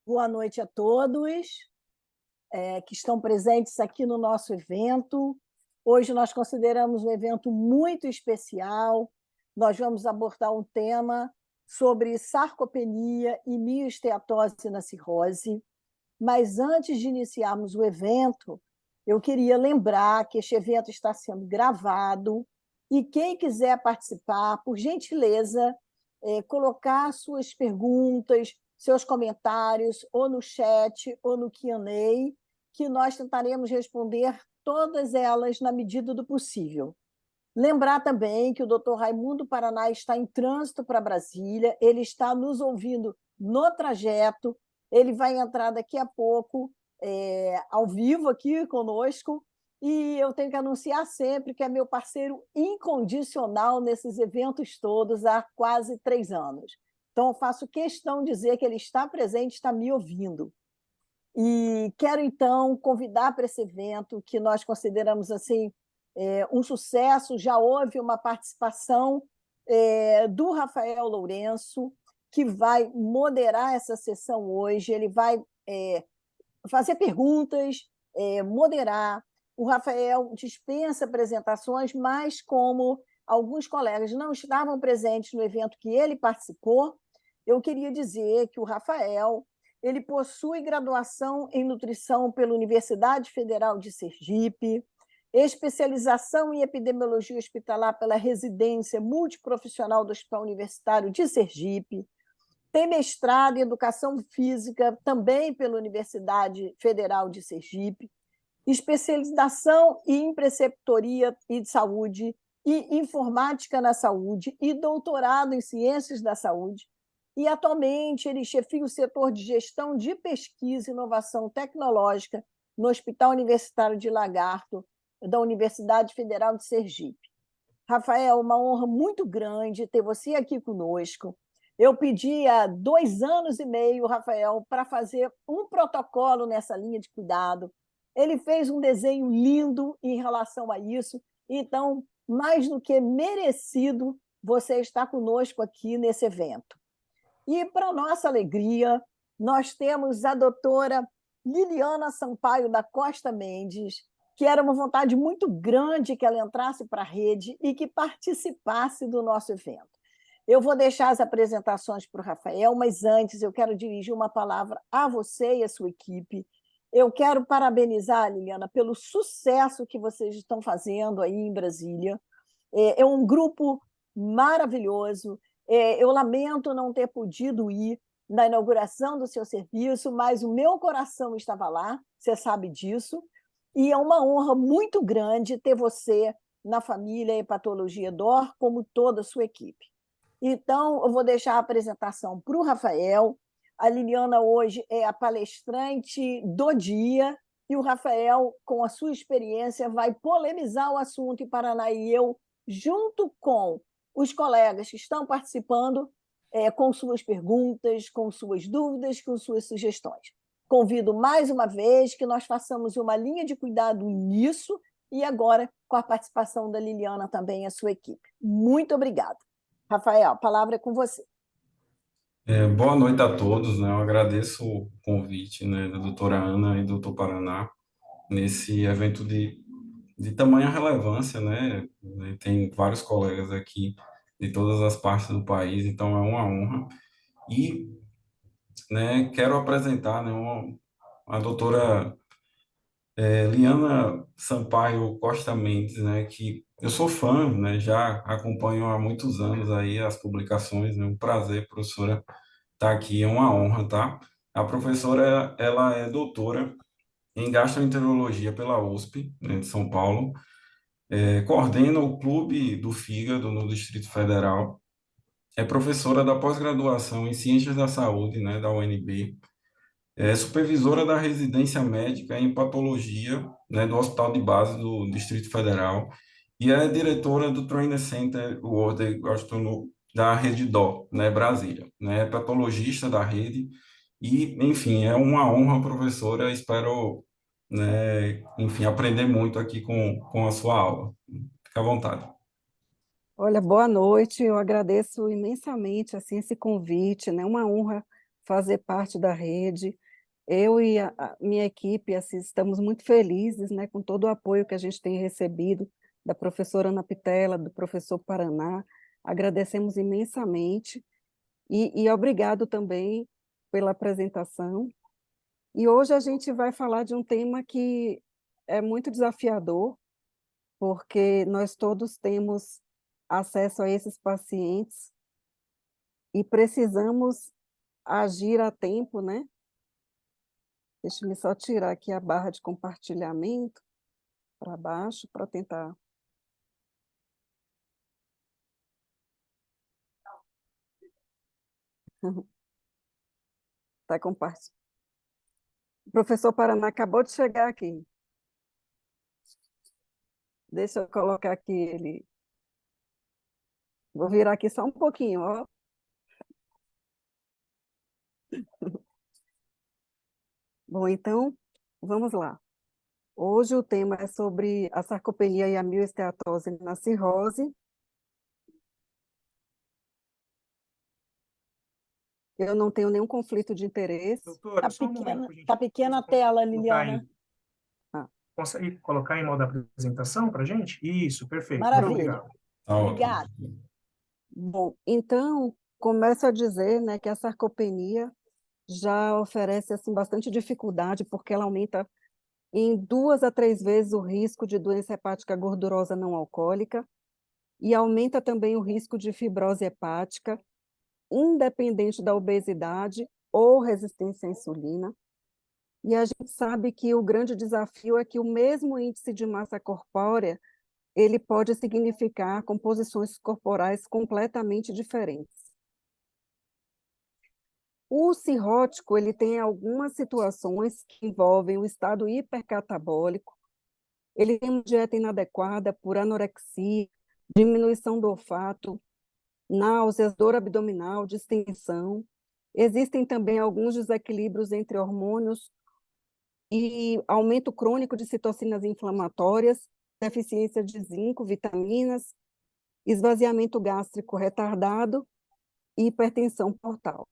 Boa noite a todos que estão presentes aqui no nosso evento. Hoje nós consideramos um evento muito especial. Nós vamos abordar um tema sobre sarcopenia e mioesteatose na cirrose. Mas antes de iniciarmos o evento, eu queria lembrar que este evento está sendo gravado e quem quiser participar, por gentileza, colocar suas perguntas, seus comentários, ou no chat, ou no Q&A, que nós tentaremos responder todas elas na medida do possível. Lembrar também que o Dr. Raimundo Paraná está em trânsito para Brasília, ele está nos ouvindo no trajeto, ele vai entrar daqui a pouco ao vivo aqui conosco, e eu tenho que anunciar sempre que é meu parceiro incondicional nesses eventos todos há quase 3 anos. Então, eu faço questão de dizer que ele está presente, está me ouvindo. E quero, então, convidar para esse evento, que nós consideramos assim um sucesso. Já houve uma participação do Rafael Lourenço, que vai moderar essa sessão hoje. Ele vai fazer perguntas, moderar. O Rafael dispensa apresentações, mas como alguns colegas não estavam presentes no evento que ele participou, eu queria dizer que o Rafael ele possui graduação em nutrição pela Universidade Federal de Sergipe, especialização em epidemiologia hospitalar pela Residência Multiprofissional do Hospital Universitário de Sergipe, tem mestrado em Educação Física também pela Universidade Federal de Sergipe, especialização em Preceptoria e de Saúde e Informática na Saúde e doutorado em Ciências da Saúde. E, atualmente, ele chefia o setor de Gestão de Pesquisa e Inovação Tecnológica no Hospital Universitário de Lagarto, da Universidade Federal de Sergipe. Rafael, uma honra muito grande ter você aqui conosco. Eu pedi há 2 anos e meio, Rafael, para fazer um protocolo nessa linha de cuidado. Ele fez um desenho lindo em relação a isso, então, mais do que merecido, você está conosco aqui nesse evento. E, para nossa alegria, nós temos a doutora Liliana Sampaio da Costa Mendes, que era uma vontade muito grande que ela entrasse para a rede e que participasse do nosso evento. Eu vou deixar as apresentações para o Rafael, mas antes eu quero dirigir uma palavra a você e a sua equipe. Eu quero parabenizar, Liliana, pelo sucesso que vocês estão fazendo aí em Brasília. É um grupo maravilhoso. Eu lamento não ter podido ir na inauguração do seu serviço, mas o meu coração estava lá, você sabe disso, e é uma honra muito grande ter você na família Hepatologia DOR, como toda a sua equipe. Então, eu vou deixar a apresentação para o Rafael. A Liliana hoje é a palestrante do dia, e o Rafael, com a sua experiência, vai polemizar o assunto, e Paraná e eu, junto com os colegas que estão participando, com suas perguntas, com suas dúvidas, com suas sugestões. Convido mais uma vez que nós façamos uma linha de cuidado nisso, e agora com a participação da Liliana também e a sua equipe. Muito obrigada. Rafael, a palavra é com você. Boa noite a todos, né? Eu agradeço o convite, né, da doutora Ana e do doutor Paraná nesse evento de tamanha relevância, né? Tem vários colegas aqui de todas as partes do país, então é uma honra. E, né, quero apresentar, né, a doutora Liana Sampaio Costa Mendes, né, que eu sou fã, né, já acompanho há muitos anos aí as publicações, né? Um prazer, professora, tá aqui, é uma honra, tá? A professora, ela é doutora em gastroenterologia pela USP, né, de São Paulo, coordena o Clube do Fígado no Distrito Federal, é professora da pós-graduação em Ciências da Saúde, né, da UNB, é supervisora da residência médica em patologia, né, do Hospital de Base do Distrito Federal e é diretora do Trainer Center World da Rede DO, né, Brasília, né, é patologista da rede e, enfim, é uma honra, professora, espero, né, enfim, aprender muito aqui com a sua aula. Fique à vontade. Olha, boa noite. Eu agradeço imensamente assim esse convite, né? Uma honra fazer parte da rede. Eu e a minha equipe assim, estamos muito felizes, né, com todo o apoio que a gente tem recebido da professora Ana Pitela, do professor Paraná. Agradecemos imensamente e obrigado também pela apresentação. E hoje a gente vai falar de um tema que é muito desafiador, porque nós todos temos acesso a esses pacientes e precisamos agir a tempo, né? Deixa eu só tirar aqui a barra de compartilhamento para baixo para tentar. Está compartilhando. O professor Paraná acabou de chegar aqui. Deixa eu colocar aqui ele. Vou virar aqui só um pouquinho, ó. Bom, então, vamos lá. Hoje o tema é sobre a sarcopenia e a mioesteatose na cirrose. Eu não tenho nenhum conflito de interesse. Doutora, só um momento, por Tá gentileza. pequena a tela, Colocar Liliana. Consegue colocar em modo apresentação para a gente? Isso, perfeito. Muito Maravilha. obrigado. Tá ótimo. Obrigada. Bom, então, começo a dizer, né, que a sarcopenia já oferece assim, bastante dificuldade, porque ela aumenta em 2 a 3 vezes o risco de doença hepática gordurosa não alcoólica e aumenta também o risco de fibrose hepática, independente da obesidade ou resistência à insulina. E a gente sabe que o grande desafio é que o mesmo índice de massa corpórea, ele pode significar composições corporais completamente diferentes. O cirrótico, ele tem algumas situações que envolvem o estado hipercatabólico, ele tem uma dieta inadequada por anorexia, diminuição do olfato, náuseas, dor abdominal, distensão. Existem também alguns desequilíbrios entre hormônios e aumento crônico de citocinas inflamatórias, deficiência de zinco, vitaminas, esvaziamento gástrico retardado e hipertensão portal.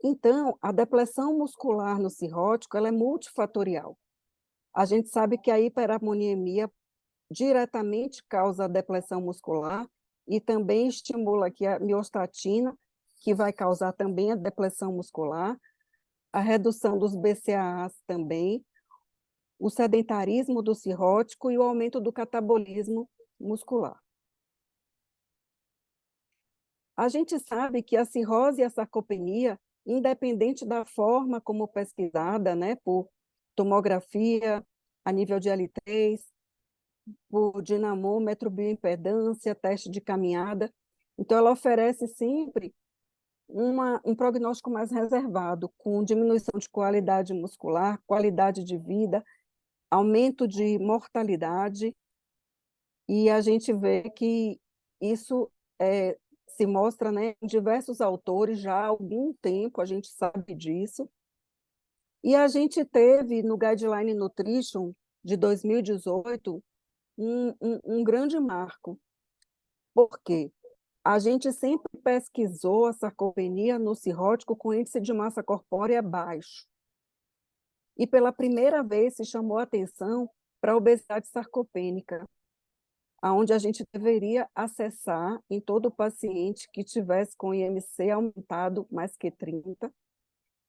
Então, a depressão muscular no cirrótico ela é multifatorial. A gente sabe que a hiperamoniemia diretamente causa a depressão muscular e também estimula aqui a miostatina, que vai causar também a depressão muscular, a redução dos BCAAs também, o sedentarismo do cirrótico e o aumento do catabolismo muscular. A gente sabe que a cirrose e a sarcopenia, independente da forma como pesquisada, né, por tomografia, a nível de L3, por dinamômetro, bioimpedância, teste de caminhada, então ela oferece sempre um prognóstico mais reservado, com diminuição de qualidade muscular, qualidade de vida, aumento de mortalidade, e a gente vê que isso se mostra, né, em diversos autores já há algum tempo, a gente sabe disso, e a gente teve no Guideline Nutrition de 2018 um grande marco. Por quê? A gente sempre pesquisou a sarcopenia no cirrótico com índice de massa corpórea baixo. E pela primeira vez se chamou a atenção para a obesidade sarcopênica, aonde a gente deveria acessar em todo paciente que tivesse com IMC aumentado mais que 30,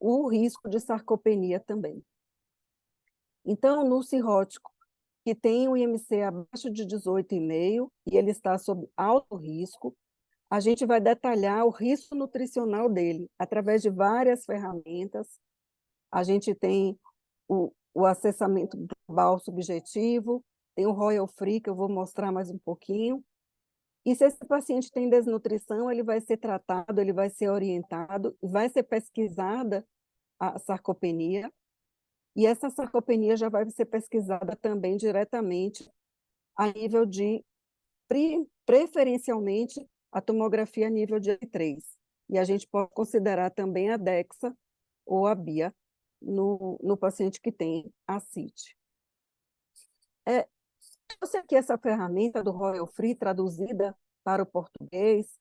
o risco de sarcopenia também. Então, no cirrótico, que tem o IMC abaixo de 18,5 e ele está sob alto risco, a gente vai detalhar o risco nutricional dele através de várias ferramentas. A gente tem o acessamento global subjetivo, tem o Royal Free, que eu vou mostrar mais um pouquinho. E se esse paciente tem desnutrição, ele vai ser tratado, ele vai ser orientado, vai ser pesquisada a sarcopenia, e essa sarcopenia já vai ser pesquisada também diretamente a nível de, preferencialmente, a tomografia a nível de L3. E a gente pode considerar também a DEXA ou a BIA no paciente que tem ascite. Trouxe aqui essa ferramenta do Royal Free traduzida para o português,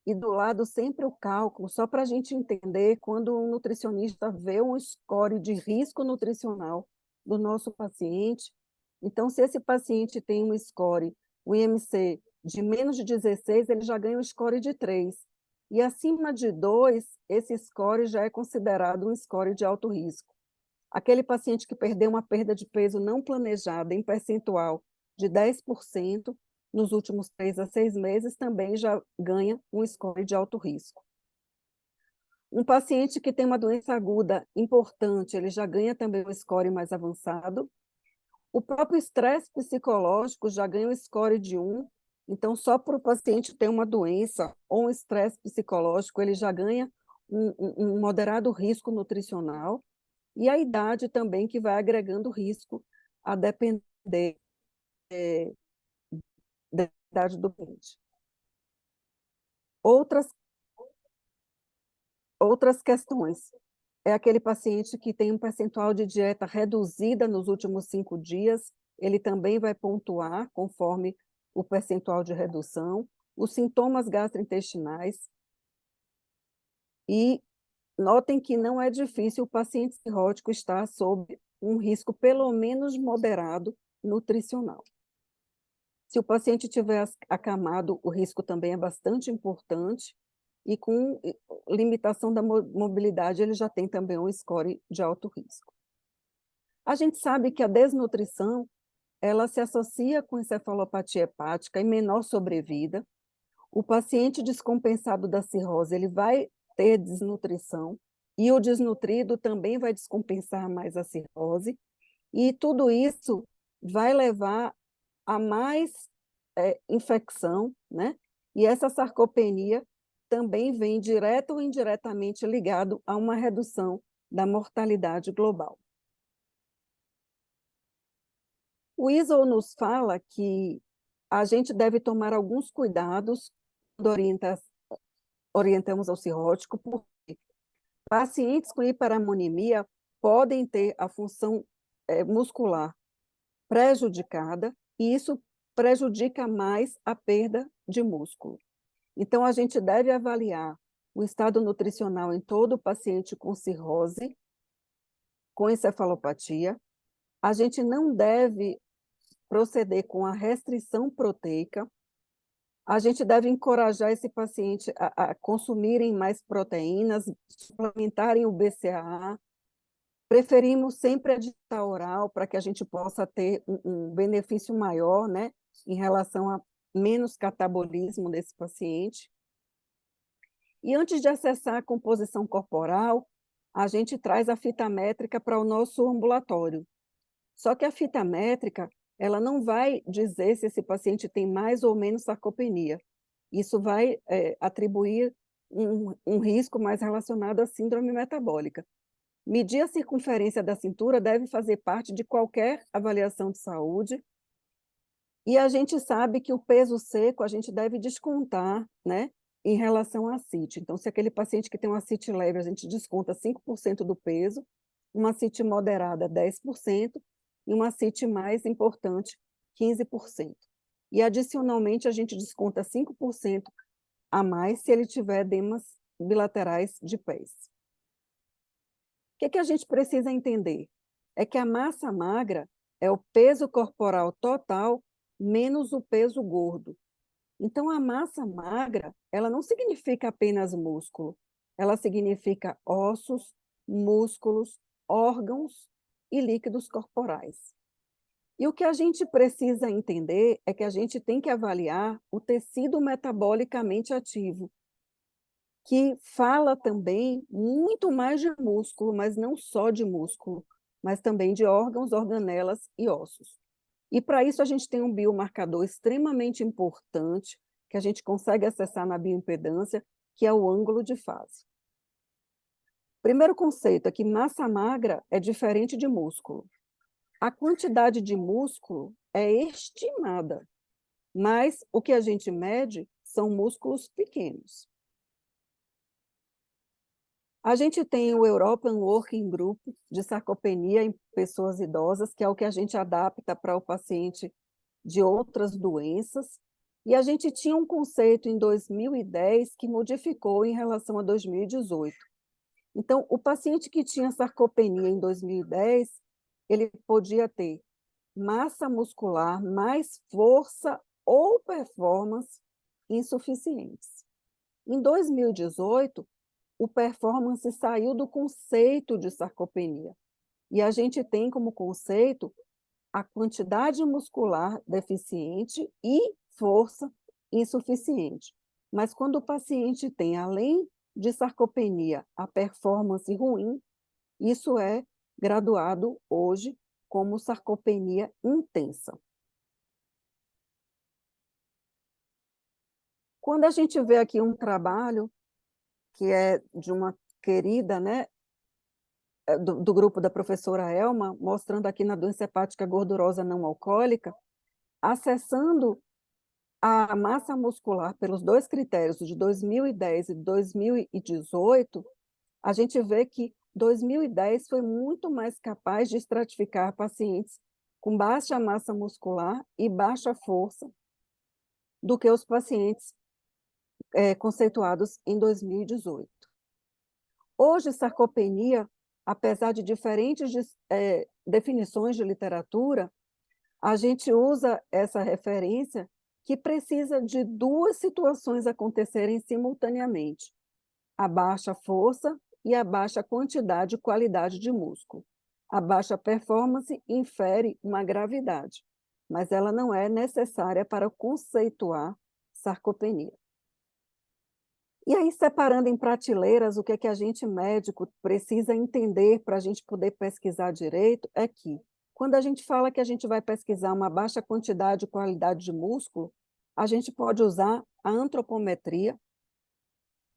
e do lado sempre o cálculo, só para a gente entender quando um nutricionista vê um score de risco nutricional do nosso paciente. Então, se esse paciente tem um score, o IMC, de menos de 16, ele já ganha um score de 3. E acima de 2, esse score já é considerado um score de alto risco. Aquele paciente que perdeu uma perda de peso não planejada em percentual de 10%, nos últimos 3 a 6 meses, também já ganha um score de alto risco. Um paciente que tem uma doença aguda importante, ele já ganha também um score mais avançado. O próprio estresse psicológico já ganha um score de 1, então só para o paciente ter uma doença ou um estresse psicológico, ele já ganha um moderado risco nutricional, e a idade também, que vai agregando risco a depender da idade do paciente. Outras questões. É aquele paciente que tem um percentual de dieta reduzida nos últimos 5 dias, ele também vai pontuar conforme o percentual de redução, os sintomas gastrointestinais. E notem que não é difícil o paciente cirrótico estar sob um risco pelo menos moderado nutricional. Se o paciente tiver acamado, o risco também é bastante importante, e com limitação da mobilidade, ele já tem também um score de alto risco. A gente sabe que a desnutrição, ela se associa com encefalopatia hepática e menor sobrevida. O paciente descompensado da cirrose, ele vai ter desnutrição, e o desnutrido também vai descompensar mais a cirrose, e tudo isso vai levar a mais infecção, né? E essa sarcopenia também vem direto ou indiretamente ligado a uma redução da mortalidade global. O ISO nos fala que a gente deve tomar alguns cuidados quando orientamos ao cirrótico, porque pacientes com hiperamonemia podem ter a função muscular prejudicada, e isso prejudica mais a perda de músculo. Então, a gente deve avaliar o estado nutricional em todo paciente com cirrose, com encefalopatia. A gente não deve proceder com a restrição proteica. A gente deve encorajar esse paciente a consumirem mais proteínas, suplementarem o BCAA. Preferimos sempre a dieta oral para que a gente possa ter um benefício maior, né, em relação a menos catabolismo desse paciente. E antes de acessar a composição corporal, a gente traz a fita métrica para o nosso ambulatório. Só que a fita métrica, ela não vai dizer se esse paciente tem mais ou menos sarcopenia. Isso vai atribuir um risco mais relacionado à síndrome metabólica. Medir a circunferência da cintura deve fazer parte de qualquer avaliação de saúde, e a gente sabe que o peso seco a gente deve descontar, né, em relação à ascite. Então, se aquele paciente que tem uma ascite leve, a gente desconta 5% do peso, uma ascite moderada, 10%, e uma ascite mais importante, 15%. E, adicionalmente, a gente desconta 5% a mais se ele tiver edemas bilaterais de pés. O que a gente precisa entender? É que a massa magra é o peso corporal total menos o peso gordo. Então, a massa magra, ela não significa apenas músculo, ela significa ossos, músculos, órgãos e líquidos corporais. E o que a gente precisa entender é que a gente tem que avaliar o tecido metabolicamente ativo, que fala também muito mais de músculo, mas não só de músculo, mas também de órgãos, organelas e ossos. E para isso a gente tem um biomarcador extremamente importante, que a gente consegue acessar na bioimpedância, que é o ângulo de fase. Primeiro conceito é que massa magra é diferente de músculo. A quantidade de músculo é estimada, mas o que a gente mede são músculos pequenos. A gente tem o European Working Group de sarcopenia em pessoas idosas, que é o que a gente adapta para o paciente de outras doenças, E a gente tinha um conceito em 2010 que modificou em relação a 2018. Então, o paciente que tinha sarcopenia em 2010, ele podia ter massa muscular mais força ou performance insuficientes. Em 2018, o performance saiu do conceito de sarcopenia. E a gente tem como conceito a quantidade muscular deficiente e força insuficiente. Mas quando o paciente tem, além de sarcopenia, a performance ruim, isso é graduado hoje como sarcopenia intensa. Quando a gente vê aqui um trabalho que é de uma querida, né, do grupo da professora Elma, mostrando aqui na doença hepática gordurosa não alcoólica, acessando a massa muscular pelos dois critérios de 2010 e 2018, a gente vê que 2010 foi muito mais capaz de estratificar pacientes com baixa massa muscular e baixa força do que os pacientes conceituados em 2018. Hoje, sarcopenia, apesar de diferentes definições de literatura, a gente usa essa referência que precisa de duas situações acontecerem simultaneamente: a baixa força e a baixa quantidade e qualidade de músculo. A baixa performance infere uma gravidade, mas ela não é necessária para conceituar sarcopenia. E aí, separando em prateleiras, o que é que a gente, médico, precisa entender para a gente poder pesquisar direito é que, quando a gente fala que a gente vai pesquisar uma baixa quantidade e qualidade de músculo, a gente pode usar a antropometria,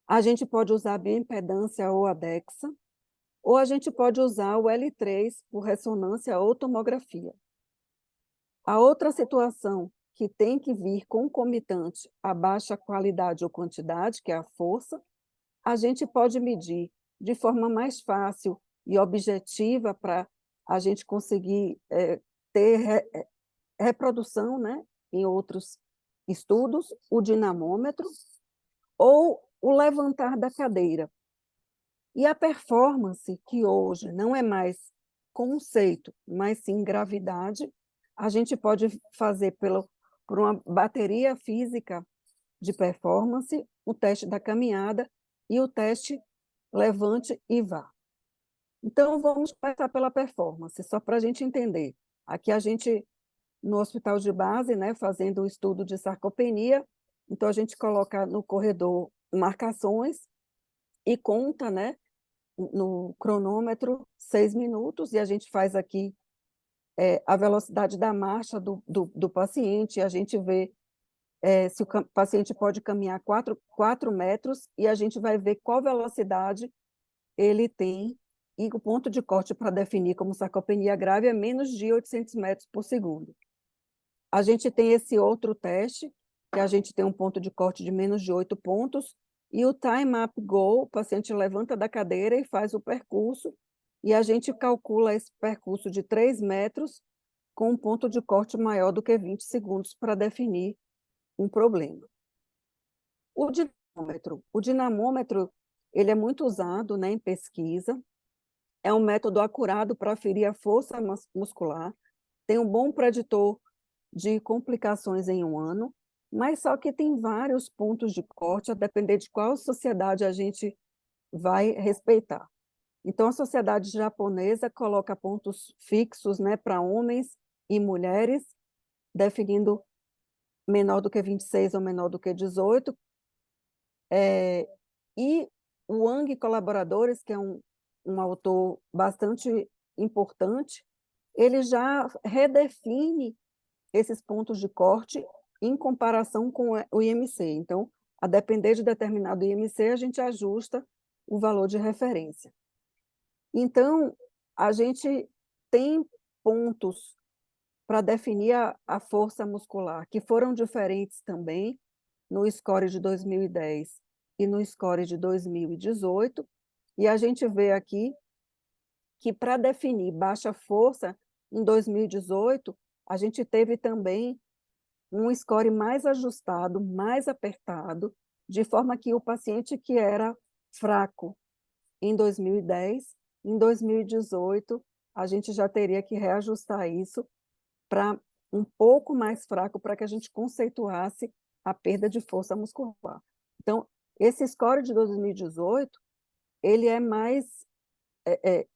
a gente pode usar a bioimpedância ou a DEXA, ou a gente pode usar o L3 por ressonância ou tomografia. A outra situação que tem que vir concomitante à baixa qualidade ou quantidade, que é a força, a gente pode medir de forma mais fácil e objetiva para a gente conseguir ter reprodução, né, em outros estudos, o dinamômetro ou o levantar da cadeira. E a performance, que hoje não é mais conceito, mas sim gravidade, a gente pode fazer por uma bateria física de performance, o teste da caminhada e o teste levante e vá. Então, vamos passar pela performance, só para a gente entender. Aqui a gente, no hospital de base, né, fazendo o estudo de sarcopenia, então a gente coloca no corredor marcações e conta, né, no cronômetro 6 minutos, e a gente faz aqui a velocidade da marcha do paciente, a gente vê se o paciente pode caminhar 4 metros, e a gente vai ver qual velocidade ele tem, e o ponto de corte para definir como sarcopenia grave é menos de 800 metros por segundo. A gente tem esse outro teste, que a gente tem um ponto de corte de menos de 8 pontos, e o time up go, o paciente levanta da cadeira e faz o percurso, e a gente calcula esse percurso de 3 metros com um ponto de corte maior do que 20 segundos para definir um problema. O dinamômetro, ele é muito usado, né, em pesquisa, é um método acurado para aferir a força muscular, tem um bom preditor de complicações em um ano, mas só que tem vários pontos de corte, a depender de qual sociedade a gente vai respeitar. Então, a sociedade japonesa coloca pontos fixos, né, para homens e mulheres, definindo menor do que 26 ou menor do que 18, e o Wang e colaboradores, que é um autor bastante importante, ele já redefine esses pontos de corte em comparação com o IMC. Então, a depender de determinado IMC, a gente ajusta o valor de referência. Então, a gente tem pontos para definir a força muscular, que foram diferentes também no score de 2010 e no score de 2018, e a gente vê aqui que para definir baixa força, em 2018, a gente teve também um score mais ajustado, mais apertado, de forma que o paciente que era fraco em 2010, em 2018, a gente já teria que reajustar isso para um pouco mais fraco, para que a gente conceituasse a perda de força muscular. Então, esse score de 2018, ele é mais,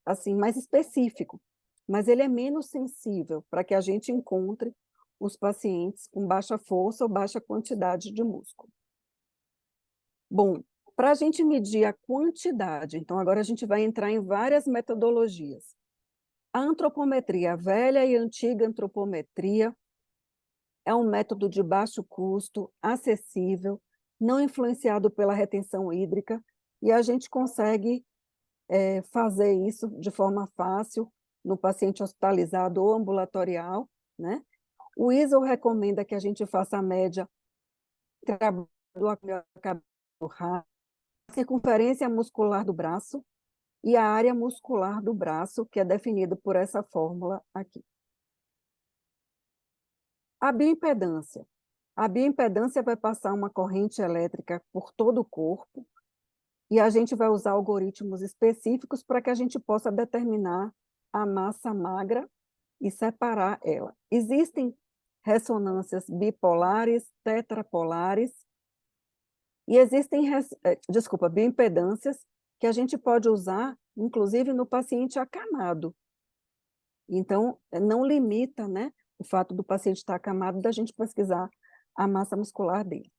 assim, mais específico, mas ele é menos sensível para que a gente encontre os pacientes com baixa força ou baixa quantidade de músculo. Bom, para a gente medir a quantidade, então agora a gente vai entrar em várias metodologias. A antropometria, a velha e antiga antropometria, é um método de baixo custo, acessível, não influenciado pela retenção hídrica, e a gente consegue fazer isso de forma fácil no paciente hospitalizado ou ambulatorial, né? O ISO recomenda que a gente faça a média do a circunferência muscular do braço e a área muscular do braço, que é definido por essa fórmula aqui. A bioimpedância. A bioimpedância vai passar uma corrente elétrica por todo o corpo e a gente vai usar algoritmos específicos para que a gente possa determinar a massa magra e separar ela. Existem ressonâncias bipolares, tetrapolares, e existem, bioimpedâncias que a gente pode usar, inclusive, no paciente acamado. Então, não limita, né, o fato do paciente estar acamado da gente pesquisar a massa muscular dele.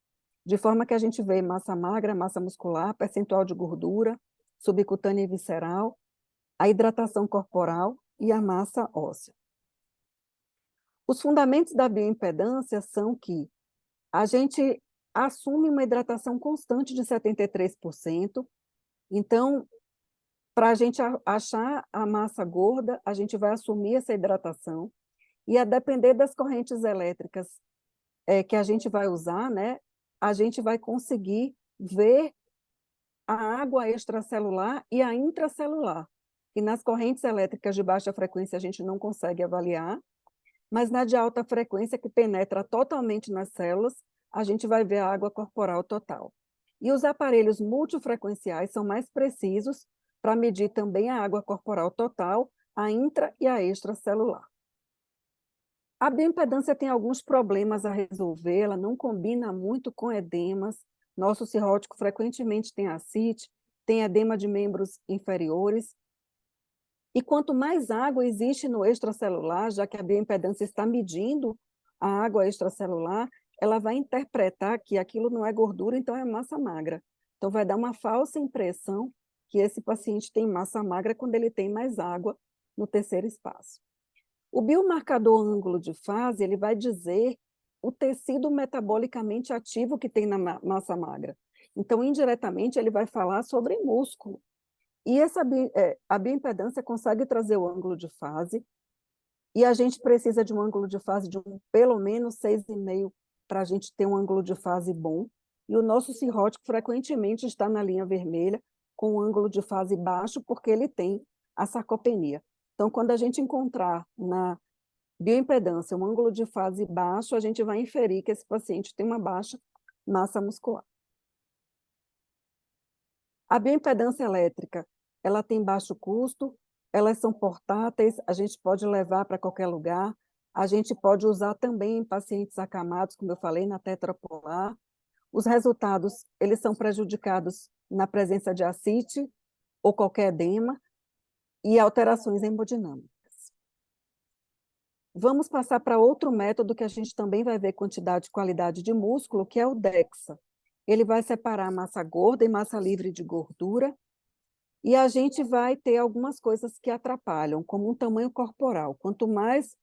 De forma que a gente vê massa magra, massa muscular, percentual de gordura, subcutânea e visceral, a hidratação corporal e a massa óssea. Os fundamentos da bioimpedância são que a gente assume uma hidratação constante de 73%, então, para a gente achar a massa gorda, a gente vai assumir essa hidratação, e a depender das correntes elétricas que a gente vai usar, né, a gente vai conseguir ver a água extracelular e a intracelular, que nas correntes elétricas de baixa frequência a gente não consegue avaliar, mas na de alta frequência, que penetra totalmente nas células, a gente vai ver a água corporal total. E os aparelhos multifrequenciais são mais precisos para medir também a água corporal total, a intra e a extracelular. A bioimpedância tem alguns problemas a resolver, ela não combina muito com edemas. Nosso cirrótico frequentemente tem ascite, tem edema de membros inferiores. E quanto mais água existe no extracelular, já que a bioimpedância está medindo a água extracelular, ela vai interpretar que aquilo não é gordura, então é massa magra. Então vai dar uma falsa impressão que esse paciente tem massa magra quando ele tem mais água no terceiro espaço. O biomarcador ângulo de fase, ele vai dizer o tecido metabolicamente ativo que tem na massa magra. Então, indiretamente, ele vai falar sobre músculo. E a bioimpedância consegue trazer o ângulo de fase, e a gente precisa de um ângulo de fase de pelo menos 6,5 para a gente ter um ângulo de fase bom, e o nosso cirrótico frequentemente está na linha vermelha, com um ângulo de fase baixo, porque ele tem a sarcopenia. Então, quando a gente encontrar na bioimpedância um ângulo de fase baixo, a gente vai inferir que esse paciente tem uma baixa massa muscular. A bioimpedância elétrica, ela tem baixo custo, elas são portáteis, a gente pode levar para qualquer lugar, a gente pode usar também em pacientes acamados, como eu falei, na tetrapolar. Os resultados, eles são prejudicados na presença de ascite ou qualquer edema e alterações hemodinâmicas. Vamos passar para outro método que a gente também vai ver quantidade e qualidade de músculo, que é o DEXA. Ele vai separar massa gorda e massa livre de gordura, e a gente vai ter algumas coisas que atrapalham, como um tamanho corporal. Quanto mais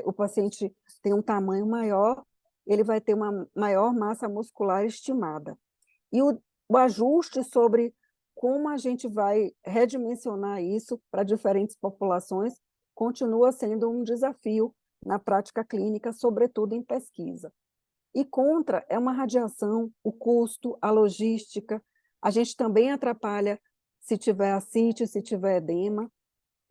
o paciente tem um tamanho maior, ele vai ter uma maior massa muscular estimada. E o ajuste sobre como a gente vai redimensionar isso para diferentes populações continua sendo um desafio na prática clínica, sobretudo em pesquisa. E contra é uma radiação, o custo, a logística, a gente também atrapalha se tiver ascite, se tiver edema,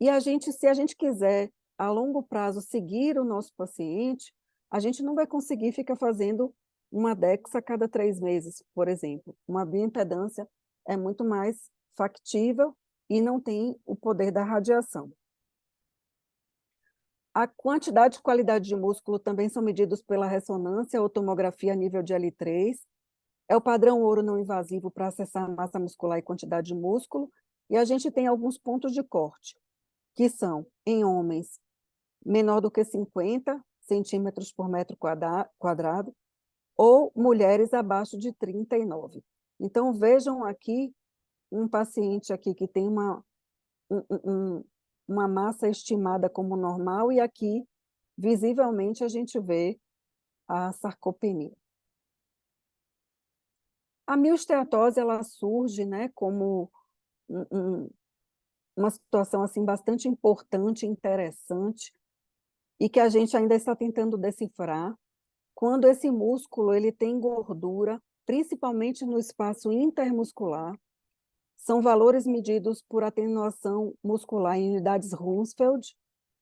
e se a gente quiser, a longo prazo, seguir o nosso paciente, a gente não vai conseguir ficar fazendo uma DEX a cada 3 meses, por exemplo. Uma bioimpedância é muito mais factível e não tem o poder da radiação. A quantidade e qualidade de músculo também são medidos pela ressonância ou tomografia a nível de L3. É o padrão ouro não invasivo para acessar massa muscular e quantidade de músculo. E a gente tem alguns pontos de corte, que são, em homens, menor do que 50 centímetros por metro quadrado, ou mulheres abaixo de 39. Então, vejam aqui um paciente aqui que tem uma massa estimada como normal, e aqui, visivelmente, a gente vê a sarcopenia. A miosteatose, ela surge, né, como uma situação assim, bastante importante, interessante, e que a gente ainda está tentando decifrar, quando esse músculo ele tem gordura, principalmente no espaço intermuscular. São valores medidos por atenuação muscular em unidades Rumsfeld,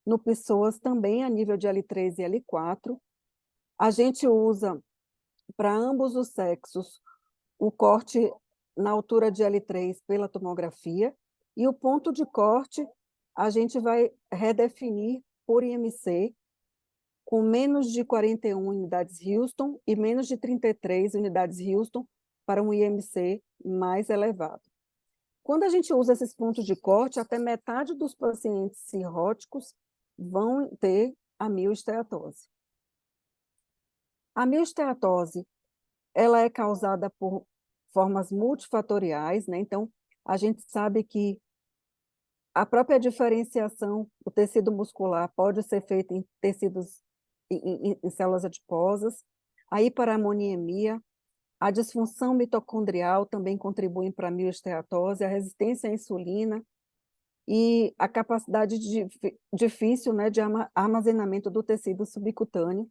no pessoas também a nível de L3 e L4. A gente usa, para ambos os sexos, o corte na altura de L3 pela tomografia, e o ponto de corte a gente vai redefinir por IMC, com menos de 41 unidades Houston e menos de 33 unidades Houston para um IMC mais elevado. Quando a gente usa esses pontos de corte, até metade dos pacientes cirróticos vão ter a miosteatose. A miosteatose, ela é causada por formas multifatoriais, né? Então, a gente sabe que a própria diferenciação do tecido muscular pode ser feita em tecidos, em células adiposas, a hiperamoniemia, a disfunção mitocondrial também contribuem para a miosteatose, a resistência à insulina e a capacidade difícil, né, de armazenamento do tecido subcutâneo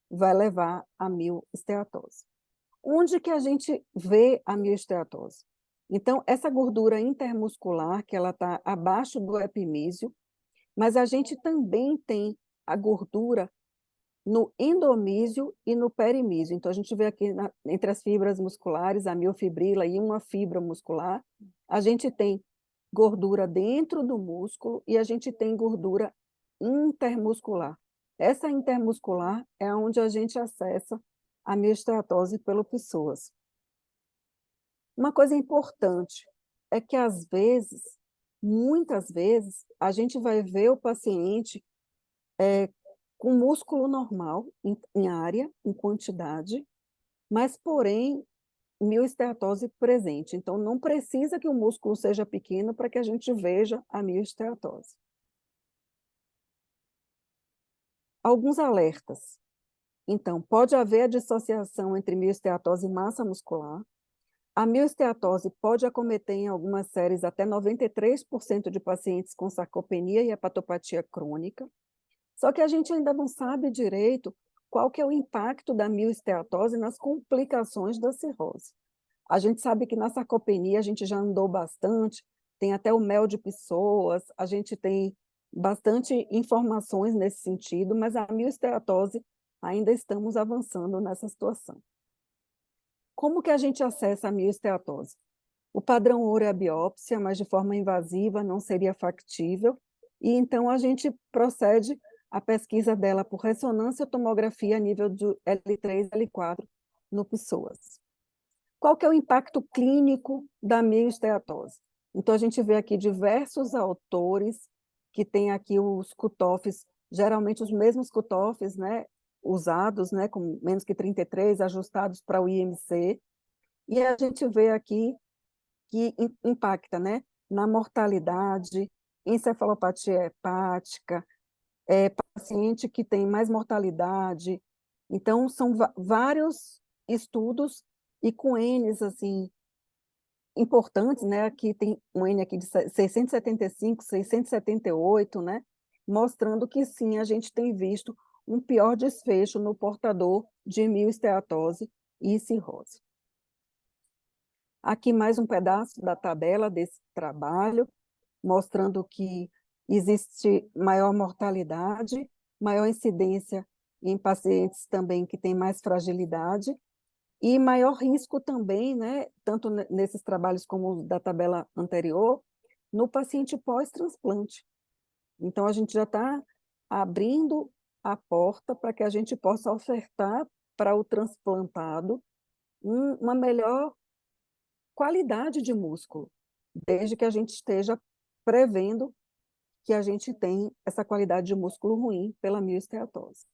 vai levar à miosteatose. Onde que a gente vê a miosteatose? Então, essa gordura intermuscular, que ela está abaixo do epimísio, mas a gente também tem a gordura no endomísio e no perimísio. Então, a gente vê aqui entre as fibras musculares, a miofibrila e uma fibra muscular, a gente tem gordura dentro do músculo e a gente tem gordura intermuscular. Essa intermuscular é onde a gente acessa a miosteatose pelo psoas. Uma coisa importante é que, às vezes, muitas vezes, a gente vai ver o paciente com músculo normal, em área, em quantidade, mas, porém, miosteatose presente. Então, não precisa que o músculo seja pequeno para que a gente veja a miosteatose. Alguns alertas. Então, pode haver a dissociação entre miosteatose e massa muscular. A miosteatose pode acometer em algumas séries até 93% de pacientes com sarcopenia e hepatopatia crônica. Só que a gente ainda não sabe direito qual que é o impacto da miosteatose nas complicações da cirrose. A gente sabe que na sarcopenia a gente já andou bastante, tem até o mel de pessoas, a gente tem bastante informações nesse sentido, mas a miosteatose ainda estamos avançando nessa situação. Como que a gente acessa a miosteatose? O padrão ouro é a biópsia, mas de forma invasiva não seria factível, e então a gente procede a pesquisa dela por ressonância ou tomografia a nível de L3 e L4 no psoas. Qual que é o impacto clínico da miosteatose? Então, a gente vê aqui diversos autores que têm aqui os cutoffs, geralmente os mesmos cutoffs, né, usados, né, com menos que 33, ajustados para o IMC, e a gente vê aqui que impacta, né, na mortalidade, encefalopatia hepática, paciente que tem mais mortalidade. Então, são vários estudos e com N's, assim, importantes, né? Aqui tem um N aqui de 675, 678, né? Mostrando que, sim, a gente tem visto um pior desfecho no portador de miosteatose e cirrose. Aqui mais um pedaço da tabela desse trabalho, mostrando que existe maior mortalidade, maior incidência em pacientes também que têm mais fragilidade, e maior risco também, né, tanto nesses trabalhos como os da tabela anterior, no paciente pós-transplante. Então, a gente já está abrindo a porta para que a gente possa ofertar para o transplantado uma melhor qualidade de músculo, desde que a gente esteja prevendo que a gente tem essa qualidade de músculo ruim pela mioesteatose.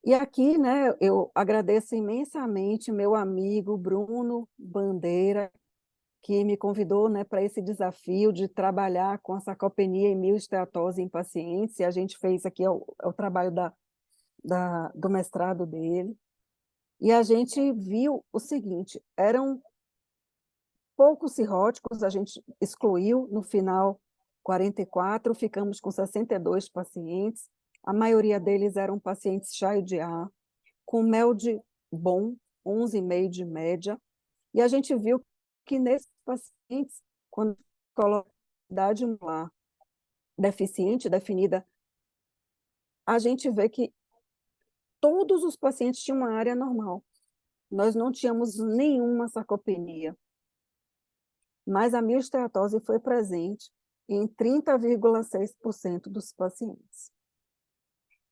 E aqui, né, eu agradeço imensamente meu amigo Bruno Bandeira, que me convidou, né, para esse desafio de trabalhar com a sarcopenia e mioesteatose em pacientes, e a gente fez aqui o trabalho do mestrado dele, e a gente viu o seguinte, eram poucos cirróticos, a gente excluiu no final 44, ficamos com 62 pacientes, a maioria deles eram pacientes cheios de ar, com MELD bom, 11,5 de média, e a gente viu que nesses pacientes, quando coloca a idade molar deficiente definida, a gente vê que todos os pacientes tinham uma área normal. Nós não tínhamos nenhuma sarcopenia, mas a mioesteatose foi presente em 30,6% dos pacientes.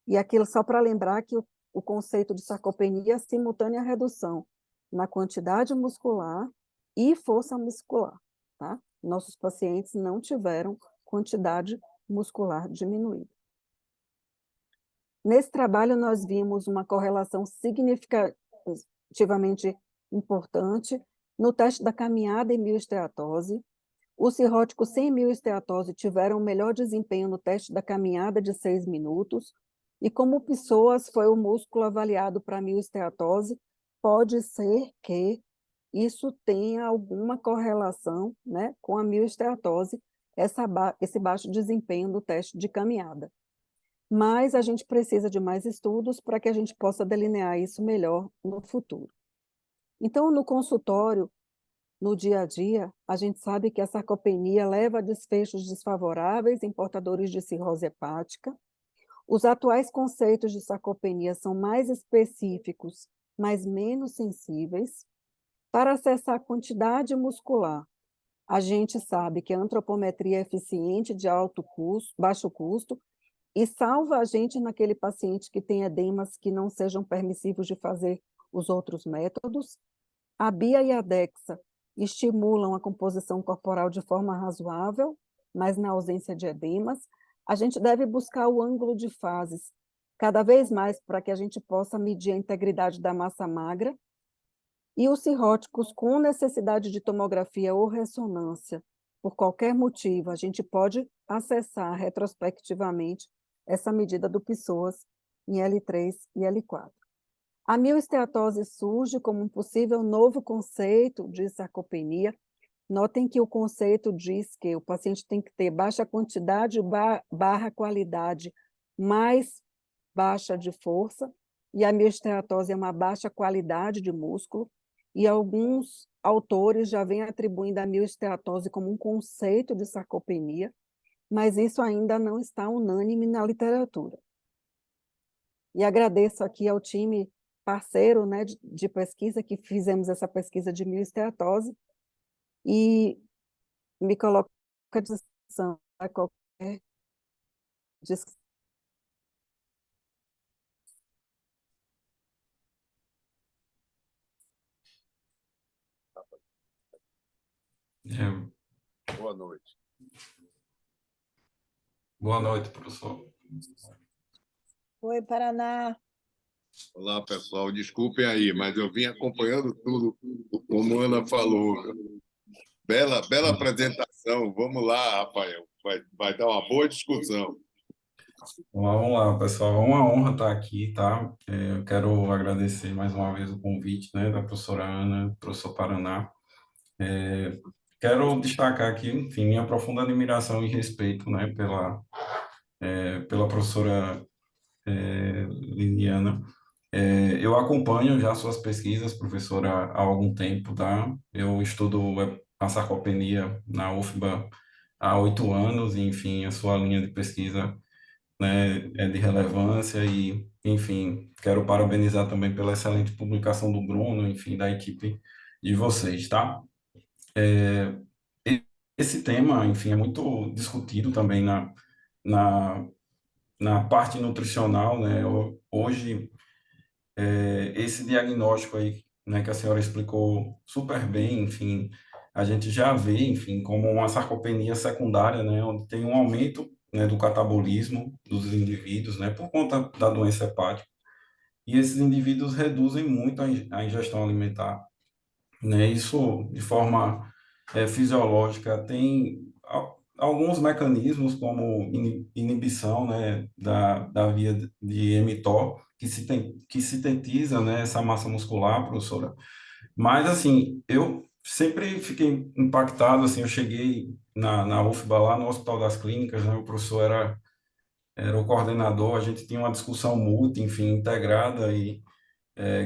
E aquilo só para lembrar que o conceito de sarcopenia é simultânea redução na quantidade muscular e força muscular, tá? Nossos pacientes não tiveram quantidade muscular diminuída. Nesse trabalho, nós vimos uma correlação significativamente importante no teste da caminhada em mioesteatose. Os cirróticos sem mioesteatose tiveram melhor desempenho no teste da caminhada de 6 minutos, e como pessoas foi o músculo avaliado para mioesteatose, pode ser que isso tenha alguma correlação, né, com a mioesteatose, esse baixo desempenho do teste de caminhada. Mas a gente precisa de mais estudos para que a gente possa delinear isso melhor no futuro. Então, no consultório, no dia a dia, a gente sabe que a sarcopenia leva a desfechos desfavoráveis em portadores de cirrose hepática. Os atuais conceitos de sarcopenia são mais específicos, mas menos sensíveis. Para acessar a quantidade muscular, a gente sabe que a antropometria é eficiente de baixo custo e salva a gente naquele paciente que tem edemas que não sejam permissivos de fazer os outros métodos. A BIA e a DEXA estimulam a composição corporal de forma razoável, mas na ausência de edemas. A gente deve buscar o ângulo de fases cada vez mais para que a gente possa medir a integridade da massa magra. E os cirróticos com necessidade de tomografia ou ressonância, por qualquer motivo, a gente pode acessar retrospectivamente essa medida do PSOAS em L3 e L4. A mioesteatose surge como um possível novo conceito de sarcopenia. Notem que o conceito diz que o paciente tem que ter baixa quantidade barra qualidade mais baixa de força, e a mioesteatose é uma baixa qualidade de músculo, e alguns autores já vêm atribuindo a mioesteatose como um conceito de sarcopenia, mas isso ainda não está unânime na literatura. E agradeço aqui ao time parceiro, né, de pesquisa, que fizemos essa pesquisa de mioesteatose, e me coloco à disposição a qualquer discussão. Boa noite. Boa noite, professor. Oi, Paraná. Olá, pessoal. Desculpem aí, mas eu vim acompanhando tudo, como a Ana falou. Bela apresentação. Vamos lá, Rafael. Vai dar uma boa discussão. Vamos lá, pessoal. É uma honra estar aqui, tá? Eu quero agradecer mais uma vez o convite, né, da professora Ana, do professor Paraná. Quero destacar aqui, enfim, minha profunda admiração e respeito, né, pela professora Liliana. Eu acompanho já suas pesquisas, professora, há algum tempo, tá? Eu estudo a sarcopenia na UFBA há 8 anos, e, enfim, a sua linha de pesquisa, né, é de relevância, e enfim, quero parabenizar também pela excelente publicação do Bruno, enfim, da equipe de vocês, tá? E- Esse tema, enfim, é muito discutido também na, na parte nutricional, né? Hoje, esse diagnóstico aí, né, que a senhora explicou super bem, enfim, a gente já vê, enfim, como uma sarcopenia secundária, né, onde tem um aumento, né, do catabolismo dos indivíduos, né, por conta da doença hepática, e esses indivíduos reduzem muito a ingestão alimentar, né, isso de forma fisiológica tem alguns mecanismos como inibição, né, da via de mTOR, que sintetiza, né, essa massa muscular, professora. Mas, assim, eu sempre fiquei impactado, assim, eu cheguei na UFBA, lá no Hospital das Clínicas, né, o professor era o coordenador, a gente tinha uma discussão mútua, enfim, integrada,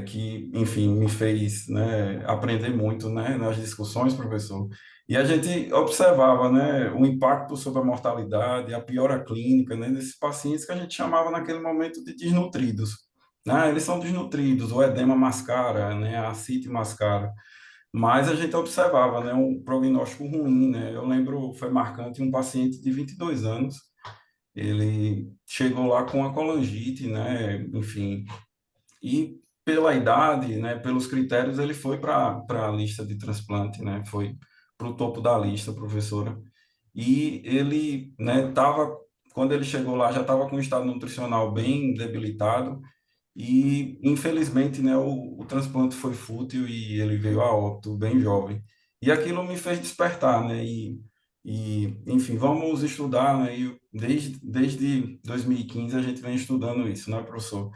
que, enfim, me fez, né, aprender muito, né, nas discussões, professor. E a gente observava, né, o impacto sobre a mortalidade, a piora clínica, né, desses pacientes que a gente chamava naquele momento de desnutridos. Né? Eles são desnutridos, o edema mascara, né, a ascite mascara. Mas a gente observava, né, um prognóstico ruim, né? Eu lembro, foi marcante, um paciente de 22 anos, ele chegou lá com a colangite, né, enfim, e pela idade, né, pelos critérios, ele foi para a lista de transplante, né, foi para o topo da lista, professora. E ele, né, quando ele chegou lá, já estava com um estado nutricional bem debilitado e, infelizmente, né, o transplante foi fútil e ele veio a óbito bem jovem. E aquilo me fez despertar, né, enfim, vamos estudar, né, e desde 2015 a gente vem estudando isso, né, professor?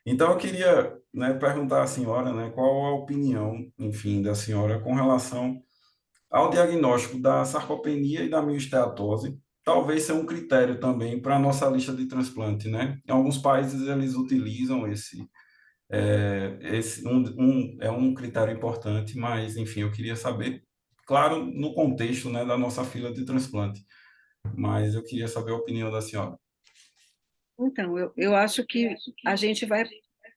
Então, eu queria, né, perguntar à senhora, né, qual a opinião, enfim, da senhora com relação ao diagnóstico da sarcopenia e da mioesteatose, talvez seja um critério também para a nossa lista de transplante, né? Em alguns países eles utilizam é um critério importante, mas, enfim, eu queria saber, claro, no contexto, né, da nossa fila de transplante, mas eu queria saber a opinião da senhora. Então, eu acho que a gente vai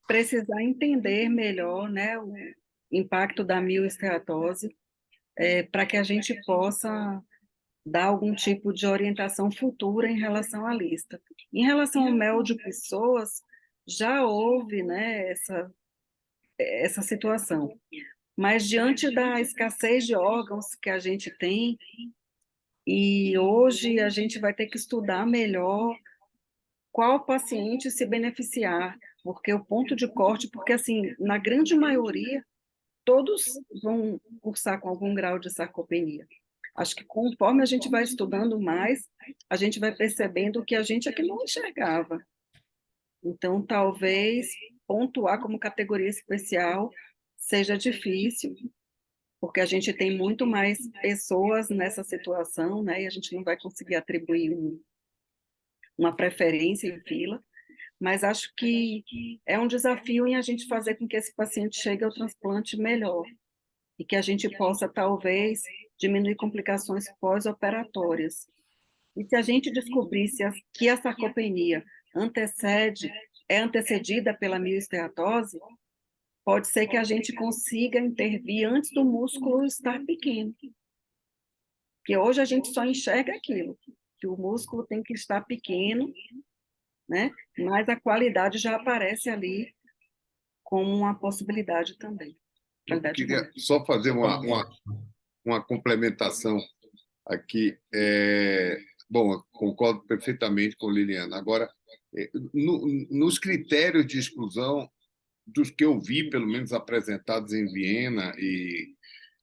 precisar entender melhor, né, o impacto da mioesteatose, para que a gente possa dar algum tipo de orientação futura em relação à lista. Em relação ao mel de pessoas, já houve, né, essa situação. Mas diante da escassez de órgãos que a gente tem, e hoje a gente vai ter que estudar melhor qual paciente se beneficiar, porque o ponto de corte, porque assim, na grande maioria, todos vão cursar com algum grau de sarcopenia. Acho que conforme a gente vai estudando mais, a gente vai percebendo que a gente é que não enxergava. Então, talvez pontuar como categoria especial seja difícil, porque a gente tem muito mais pessoas nessa situação, né? E a gente não vai conseguir atribuir uma preferência em fila, mas acho que é um desafio em a gente fazer com que esse paciente chegue ao transplante melhor e que a gente possa, talvez, diminuir complicações pós-operatórias. E se a gente descobrisse que a sarcopenia é antecedida pela mioesteatose, pode ser que a gente consiga intervir antes do músculo estar pequeno. Porque hoje a gente só enxerga aquilo, que o músculo tem que estar pequeno, né? Mas a qualidade já aparece ali como uma possibilidade também. Eu queria só fazer uma complementação aqui. Bom, eu concordo perfeitamente com a Liliana. Agora, nos critérios de exclusão, dos que eu vi, pelo menos apresentados em Viena, e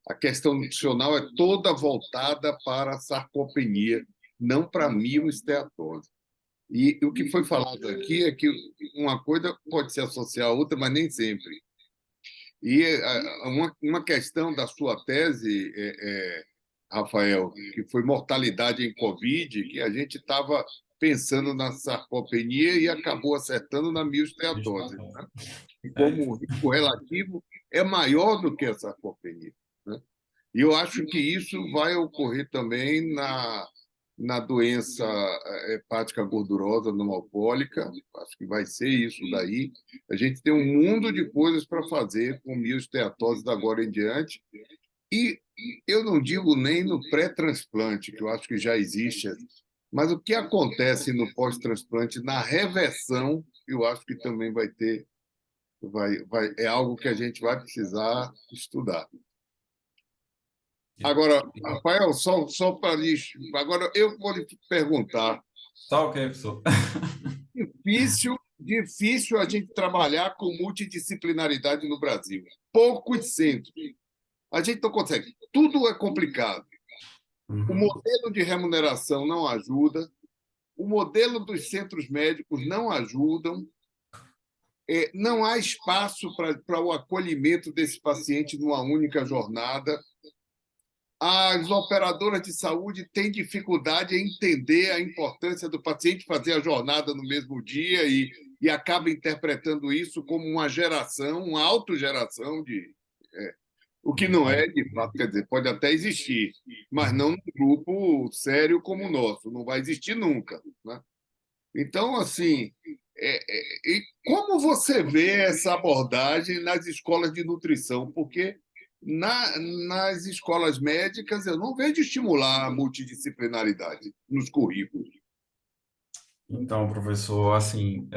a questão nutricional é toda voltada para a sarcopenia, não para a mioesteatose. E o que foi falado aqui é que uma coisa pode se associar a outra, mas nem sempre. E uma questão da sua tese, Rafael, que foi mortalidade em Covid, que a gente estava pensando na sarcopenia e acabou acertando na miosteatose, né? E como o risco relativo é maior do que a sarcopenia, né? E eu acho que isso vai ocorrer também na doença hepática gordurosa não alcoólica, acho que vai ser isso daí. A gente tem um mundo de coisas para fazer com miosteatose da agora em diante, e eu não digo nem no pré-transplante, que eu acho que já existe, mas o que acontece no pós-transplante, na reversão, eu acho que também vai ter, é algo que a gente vai precisar estudar. Agora, Rafael, só para lixo. Agora eu vou lhe perguntar. Tá ok, professor. Difícil a gente trabalhar com multidisciplinaridade no Brasil. Poucos centros. A gente não consegue. Tudo é complicado. O modelo de remuneração não ajuda. O modelo dos centros médicos não ajudam. Não há espaço para o acolhimento desse paciente numa única jornada. As operadoras de saúde têm dificuldade em entender a importância do paciente fazer a jornada no mesmo dia e acaba interpretando isso como uma geração, uma autogeração o que não é, de fato, quer dizer, pode até existir, mas não num grupo sério como o nosso, não vai existir nunca, né? Então, assim, e como você vê essa abordagem nas escolas de nutrição? Porque nas escolas médicas eu não vejo estimular a multidisciplinaridade nos currículos. Então, professor, assim,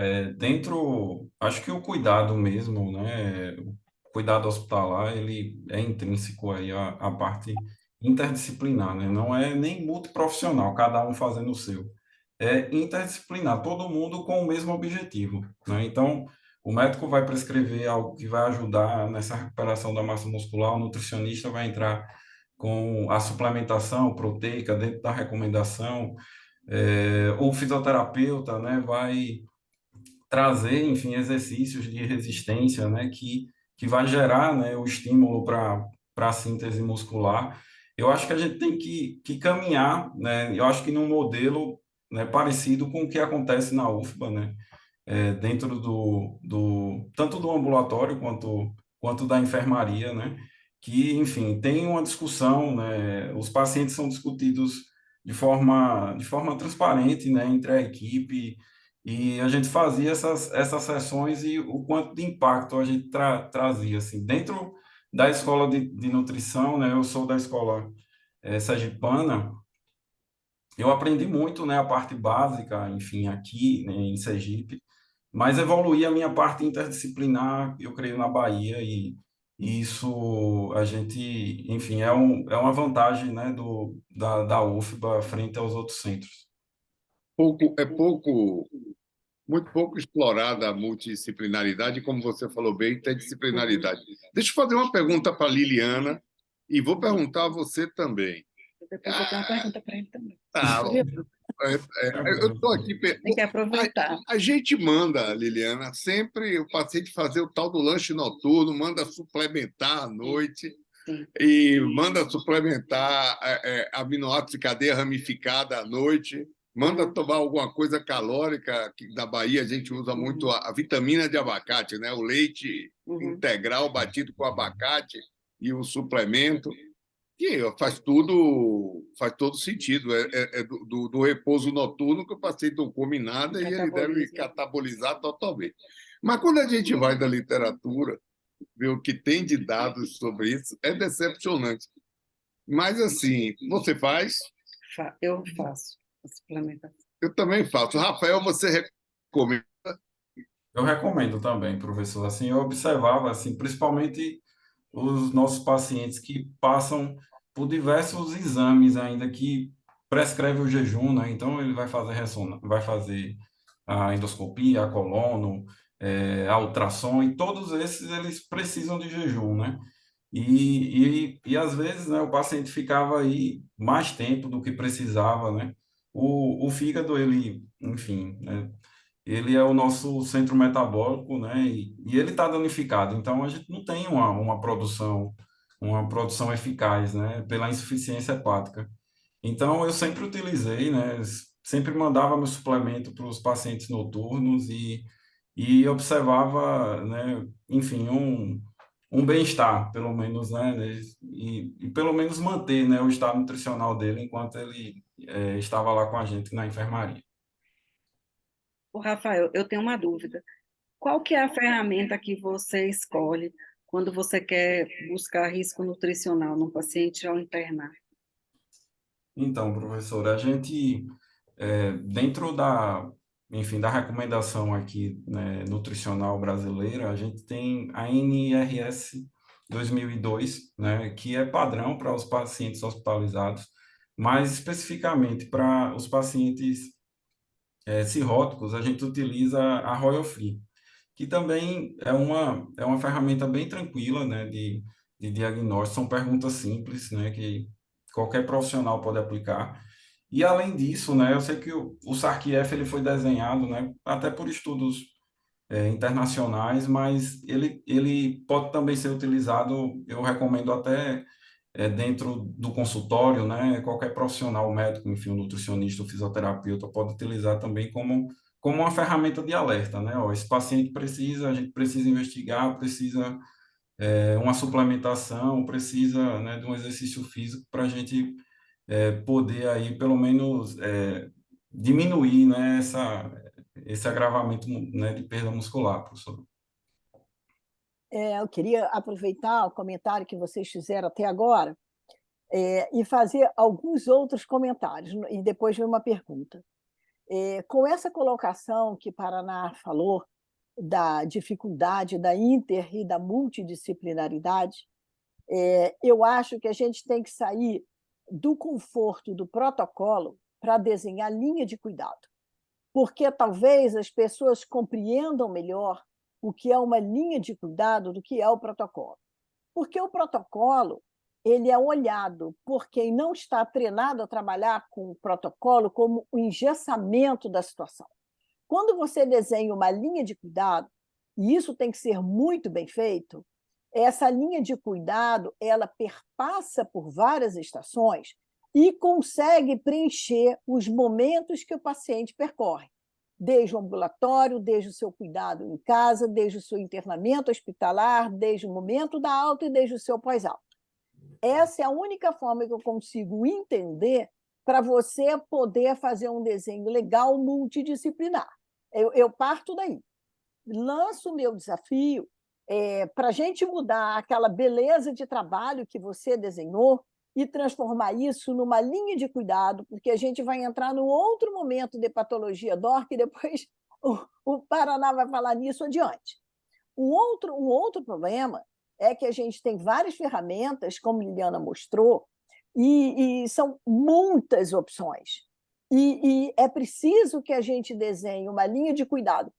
acho que o cuidado mesmo, né, o cuidado hospitalar, ele é intrínseco aí à parte interdisciplinar, né, não é nem multiprofissional, cada um fazendo o seu, é interdisciplinar, todo mundo com o mesmo objetivo, né, então, o médico vai prescrever algo que vai ajudar nessa recuperação da massa muscular, o nutricionista vai entrar com a suplementação proteica dentro da recomendação, o fisioterapeuta, né, vai trazer, enfim, exercícios de resistência, né, que vai gerar, né, o estímulo para a síntese muscular. Eu acho que a gente tem que caminhar, né, eu acho que num modelo, né, parecido com o que acontece na UFBA, né, dentro tanto do ambulatório quanto da enfermaria, né, que, enfim, tem uma discussão, né, os pacientes são discutidos de forma transparente, né, entre a equipe, e a gente fazia essas sessões e o quanto de impacto a gente trazia, assim, dentro da escola de nutrição, né, eu sou da escola sergipana, eu aprendi muito, né, a parte básica, enfim, aqui, né, em Sergipe, mas evoluí a minha parte interdisciplinar, eu creio, na Bahia, e isso a gente, enfim, é uma vantagem, né, da UFBA frente aos outros centros. Muito pouco explorada a multidisciplinaridade, como você falou bem, interdisciplinaridade. Deixa eu fazer uma pergunta para a Liliana e vou perguntar a você também. Depois eu tenho uma pergunta para ele também. Eu estou aqui. Tem que aproveitar. A gente manda, Liliana, sempre o paciente fazer o tal do lanche noturno, manda suplementar à noite. Sim. E manda suplementar aminoácidos de cadeia ramificada à noite, manda tomar alguma coisa calórica, que na Bahia a gente usa muito a vitamina de abacate, né? O leite integral batido com abacate e o suplemento, que faz todo sentido. Do repouso noturno que o paciente não come nada e ele deve catabolizar totalmente. Mas quando a gente vai da literatura, ver o que tem de dados sobre isso, é decepcionante. Mas, assim, você faz? Eu faço a suplementação. Eu também faço. Rafael, você recomenda? Eu recomendo também, professor. Assim, eu observava, assim, principalmente os nossos pacientes que passam por diversos exames ainda que prescreve o jejum, né? Então, ele vai fazer vai fazer a endoscopia, a colono, a ultrassom, e todos esses eles precisam de jejum, né? E às vezes, né, o paciente ficava aí mais tempo do que precisava, né? O fígado, ele, enfim, né, ele é o nosso centro metabólico, né? E ele está danificado, então a gente não tem uma produção eficaz, né? Pela insuficiência hepática. Então, eu sempre utilizei, né? Sempre mandava meu suplemento para os pacientes noturnos e observava, né? Enfim, um bem-estar, pelo menos, né? E pelo menos manter, né? O estado nutricional dele enquanto estava lá com a gente na enfermaria. Ô, Rafael, eu tenho uma dúvida. Qual que é a ferramenta que você escolhe quando você quer buscar risco nutricional no paciente ao internar? Então, professora, a gente, dentro enfim, da recomendação aqui, né, nutricional brasileira, a gente tem a NRS 2002, né, que é padrão para os pacientes hospitalizados, mas especificamente para os pacientes cirróticos, a gente utiliza a Royal Free, que também é uma ferramenta bem tranquila, né, de diagnóstico. São perguntas simples, né, que qualquer profissional pode aplicar. E além disso, né, eu sei que o SARC-F ele foi desenhado, né, até por estudos internacionais, mas ele pode também ser utilizado, eu recomendo até dentro do consultório, né, qualquer profissional, médico, enfim, um nutricionista, um fisioterapeuta, pode utilizar também como uma ferramenta de alerta, né? Ó, esse paciente precisa, a gente precisa investigar, precisa uma suplementação, precisa, né, de um exercício físico para a gente poder aí, pelo menos, diminuir, né, esse agravamento, né, de perda muscular, professor. Eu queria aproveitar o comentário que vocês fizeram até agora e fazer alguns outros comentários, e depois vem uma pergunta. Com essa colocação que Paraná falou, da dificuldade da inter e da multidisciplinaridade, eu acho que a gente tem que sair do conforto do protocolo para desenhar linha de cuidado, porque talvez as pessoas compreendam melhor o que é uma linha de cuidado do que é o protocolo. Porque o protocolo ele é olhado por quem não está treinado a trabalhar com o protocolo como o engessamento da situação. Quando você desenha uma linha de cuidado, e isso tem que ser muito bem feito, essa linha de cuidado ela perpassa por várias estações e consegue preencher os momentos que o paciente percorre, desde o ambulatório, desde o seu cuidado em casa, desde o seu internamento hospitalar, desde o momento da alta e desde o seu pós-alta. Essa é a única forma que eu consigo entender para você poder fazer um desenho legal multidisciplinar. Eu parto daí. Lanço o meu desafio para a gente mudar aquela beleza de trabalho que você desenhou e transformar isso numa linha de cuidado, porque a gente vai entrar num outro momento de patologia DOR, que depois o Paraná vai falar nisso adiante. Um outro problema é que a gente tem várias ferramentas, como Liliana mostrou, e são muitas opções. E é preciso que a gente desenhe uma linha de cuidado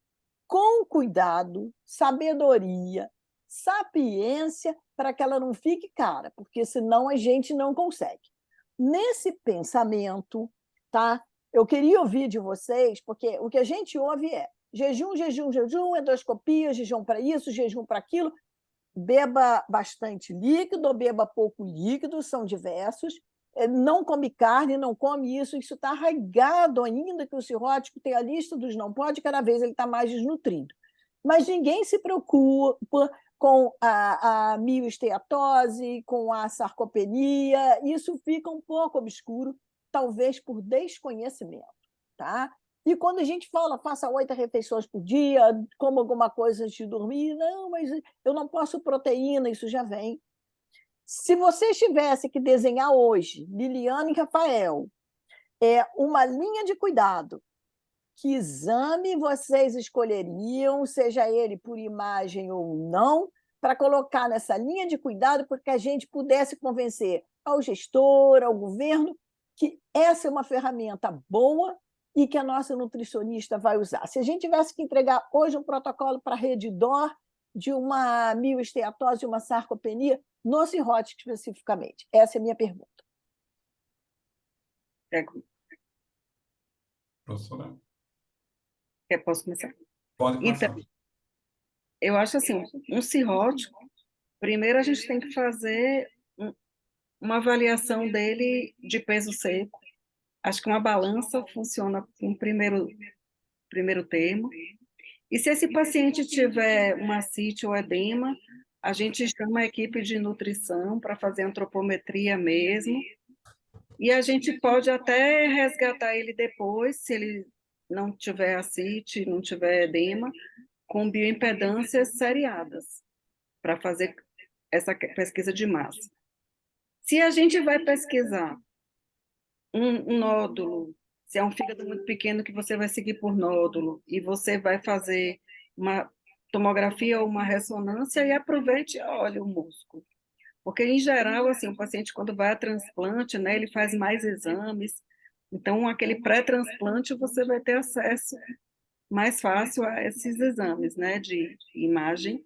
com cuidado, sabedoria, sapiência, para que ela não fique cara, porque senão a gente não consegue. Nesse pensamento, tá? Eu queria ouvir de vocês, porque o que a gente ouve é jejum, jejum, jejum, endoscopia, jejum para isso, jejum para aquilo, beba bastante líquido ou beba pouco líquido, são diversos, não come carne, não come isso está arraigado ainda que o cirrótico tem a lista dos não pode, cada vez ele está mais desnutrido. Mas ninguém se preocupa com a mioesteatose, com a sarcopenia, isso fica um pouco obscuro, talvez por desconhecimento, tá? E quando a gente fala, faça 8 refeições por dia, coma alguma coisa antes de dormir, não, mas eu não posso proteína, isso já vem. Se vocês tivessem que desenhar hoje, Liliana e Rafael, uma linha de cuidado, que exame vocês escolheriam, seja ele por imagem ou não, para colocar nessa linha de cuidado, para que a gente pudesse convencer ao gestor, ao governo, que essa é uma ferramenta boa e que a nossa nutricionista vai usar. Se a gente tivesse que entregar hoje um protocolo para a rede DOR de uma mioesteatose, de uma sarcopenia, no cirrótico especificamente? Essa é a minha pergunta. Professora, Posso começar? pode começar. Então, eu acho assim, um cirrótico, primeiro a gente tem que fazer uma avaliação dele de peso seco. Acho que uma balança funciona com primeiro termo. E se esse paciente tiver uma ascite ou edema, a gente chama a equipe de nutrição para fazer antropometria mesmo, E a gente pode até resgatar ele depois, se ele não tiver ascite, não tiver edema, com bioimpedâncias seriadas, para fazer essa pesquisa de massa. Se a gente vai pesquisar um nódulo, se é um fígado muito pequeno que você vai seguir por nódulo, e você vai fazer uma tomografia ou uma ressonância, e aproveite e olhe o músculo. Porque, em geral, assim, o paciente, quando vai a transplante, né, ele faz mais exames, então, aquele pré-transplante, você vai ter acesso mais fácil a esses exames, né, de imagem,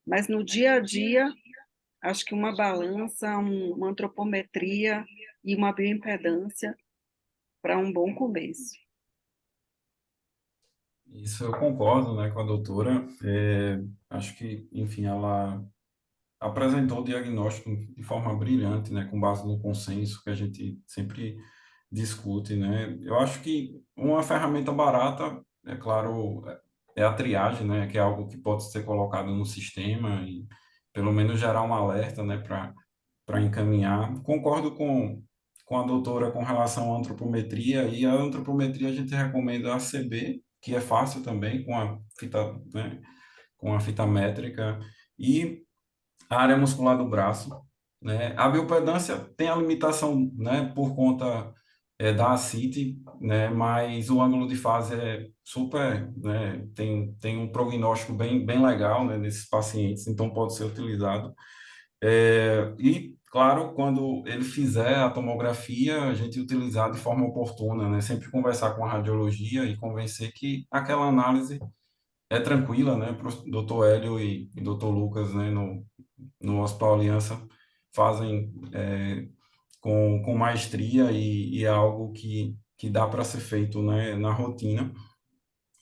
mas no dia a dia, acho que uma balança, uma antropometria e uma bioimpedância para um bom começo. Isso eu concordo, né, com a doutora. Acho que, enfim, ela apresentou o diagnóstico de forma brilhante, né, com base no consenso que a gente sempre discute, né? Eu acho que uma ferramenta barata, é claro, é a triagem, né, que é algo que pode ser colocado no sistema e pelo menos gerar um alerta, né, para encaminhar. Concordo com a doutora com relação à antropometria, e a antropometria a gente recomenda a CB, que é fácil também, com a fita, né, com a fita métrica, e a área muscular do braço, né? A biopedância tem a limitação, né, por conta da ascite, né, mas o ângulo de fase é super, né, tem um prognóstico bem legal, né, nesses pacientes, então pode ser utilizado. E, claro, quando ele fizer a tomografia, a gente utilizar de forma oportuna, né, sempre conversar com a radiologia e convencer que aquela análise é tranquila, né, para o doutor Hélio e doutor Lucas, né, no Hospital Aliança, fazem com maestria e é algo que dá para ser feito, né, na rotina.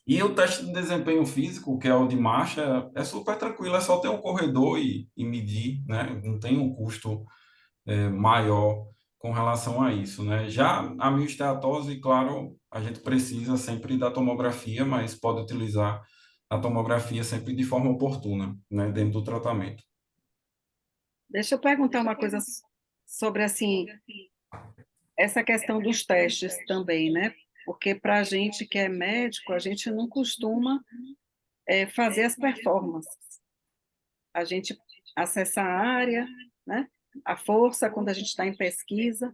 E o teste de desempenho físico, que é o de marcha, é super tranquilo, é só ter um corredor e medir, né, não tem um custo maior com relação a isso, né. Já a miosteatose, claro, a gente precisa sempre da tomografia, mas pode utilizar a tomografia sempre de forma oportuna, né, dentro do tratamento. Deixa eu perguntar uma coisa sobre, assim, essa questão dos testes também, né? Porque para a gente que é médico, a gente não costuma fazer as performances. A gente acessa a área, né? A força quando a gente está em pesquisa,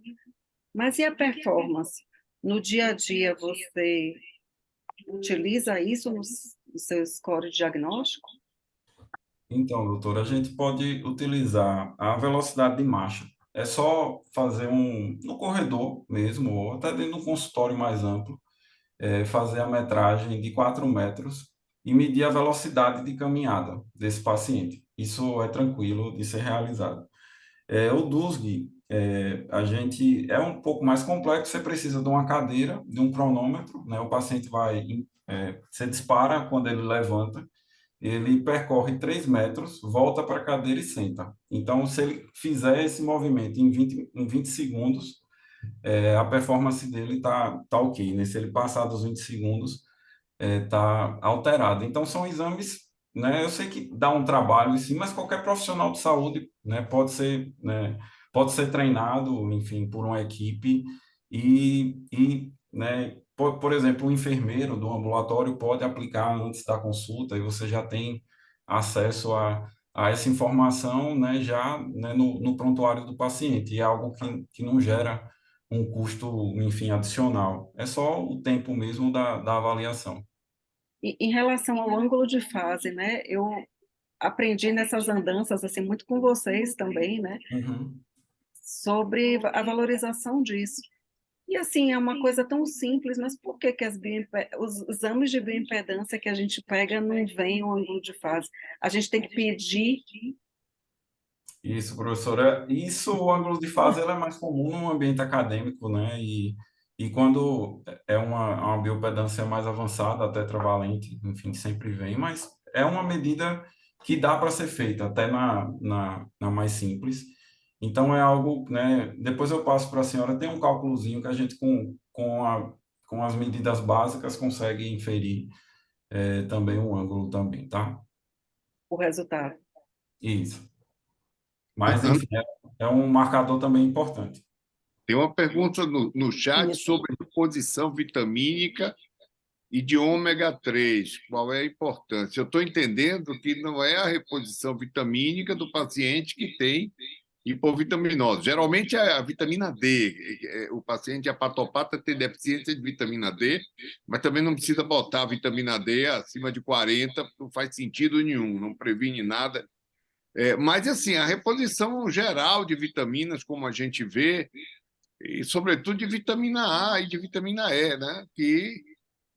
mas e a performance? No dia a dia, você utiliza isso no seu score de diagnóstico? Então, doutor, a gente pode utilizar a velocidade de marcha. É só fazer no corredor mesmo, ou até dentro de um consultório mais amplo, fazer a metragem de 4 metros e medir a velocidade de caminhada desse paciente. Isso é tranquilo de ser realizado. O DUSG, a gente é um pouco mais complexo, você precisa de uma cadeira, de um cronômetro, né? O paciente você dispara quando ele levanta, ele percorre 3 metros, volta para a cadeira e senta. Então, se ele fizer esse movimento em 20 segundos, a performance dele tá ok, né? Se ele passar dos 20 segundos, tá alterado. Então, são exames, né? Eu sei que dá um trabalho, sim, mas qualquer profissional de saúde, né, pode ser treinado, enfim, por uma equipe né, por exemplo, o enfermeiro do ambulatório pode aplicar antes da consulta e você já tem acesso a essa informação, né, já, né, no prontuário do paciente. E é algo que não gera um custo, enfim, adicional. É só o tempo mesmo da avaliação. E, em relação ao ângulo de fase, né? Eu aprendi nessas andanças, assim, muito com vocês também, né? Uhum. Sobre a valorização disso. E, assim, é uma coisa tão simples, mas por que que os exames de bioimpedância que a gente pega não vem o ângulo de fase? A gente tem que pedir. Isso, professora. Isso, o ângulo de fase, ela é mais comum no ambiente acadêmico, né? E quando é uma biopedância mais avançada, tetravalente, enfim, sempre vem, mas é uma medida que dá para ser feita, até na mais simples. Então, é algo, né? Depois eu passo para a senhora, tem um cálculozinho que a gente, com as medidas básicas, consegue inferir também o ângulo também, tá? O resultado. Isso. Mas, enfim, é um marcador também importante. Tem uma pergunta no chat Isso. sobre reposição vitamínica e de ômega 3. Qual é a importância? Eu estou entendendo que não é a reposição vitamínica do paciente que tem hipovitaminose. Geralmente é a vitamina D. O paciente hepatopata tem deficiência de vitamina D, mas também não precisa botar a vitamina D acima de 40, não faz sentido nenhum, não previne nada. Mas, assim, a reposição geral de vitaminas, como a gente vê, e, sobretudo, de vitamina A e de vitamina E, né? Que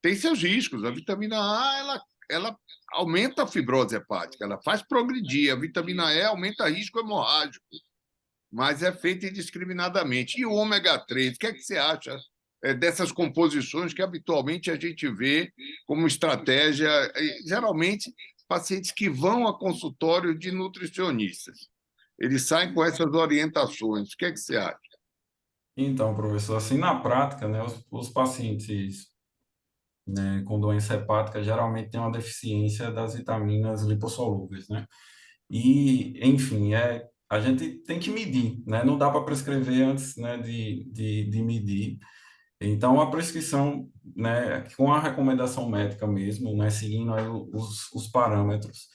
tem seus riscos. A vitamina A ela aumenta a fibrose hepática, ela faz progredir. A vitamina E aumenta o risco hemorrágico, mas é feita indiscriminadamente. E o ômega 3, o que é que você acha dessas composições que habitualmente a gente vê como estratégia, geralmente, pacientes que vão a consultório de nutricionistas? Eles saem com essas orientações. O que é que você acha? Então, professor, assim, na prática, né, os pacientes, né, com doença hepática geralmente têm uma deficiência das vitaminas lipossolúveis, né? E, enfim, a gente tem que medir, né? Não dá para prescrever antes, né, de medir. Então, a prescrição, né, com a recomendação médica mesmo, né, seguindo aí os parâmetros,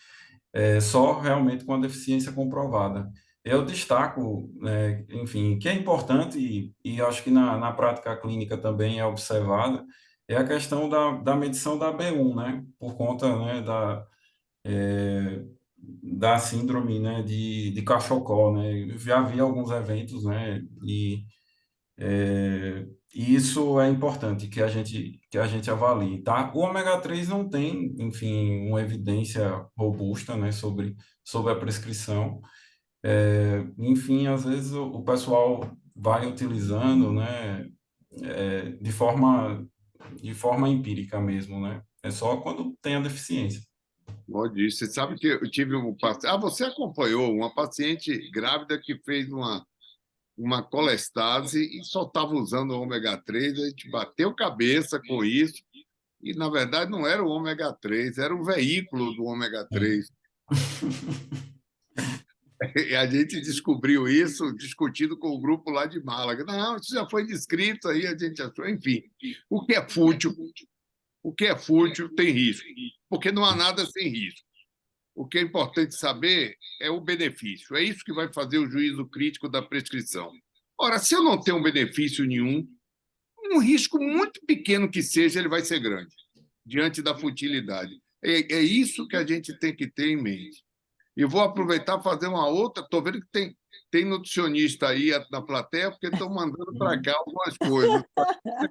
só realmente com a deficiência comprovada. Eu destaco, né, enfim, que é importante e acho que na prática clínica também é observada, é a questão da medição da B1, né, por conta, né, da síndrome, né, de Cachocol, né, eu já vi alguns eventos, né, e isso é importante que a gente avalie, tá? O ômega 3 não tem, enfim, uma evidência robusta, né, sobre a prescrição. Enfim, às vezes o pessoal vai utilizando, né, de forma empírica mesmo, né? É só quando tem a deficiência. Pode. Você sabe que eu tive um paciente. Ah, você acompanhou uma paciente grávida que fez uma colestase e só estava usando o ômega 3, a gente bateu cabeça com isso, e, na verdade, não era o ômega 3, era o veículo do ômega 3. E a gente descobriu isso discutindo com o grupo lá de Málaga. Não, isso já foi descrito aí, a gente achou. Enfim, o que é fútil tem risco, porque não há nada sem risco. O que é importante saber é o benefício. É isso que vai fazer o juízo crítico da prescrição. Ora, se eu não tenho benefício nenhum, um risco muito pequeno que seja, ele vai ser grande, diante da futilidade. É isso que a gente tem que ter em mente. E vou aproveitar e fazer uma outra. Estou vendo que tem nutricionista aí na plateia, porque estão mandando para cá algumas coisas.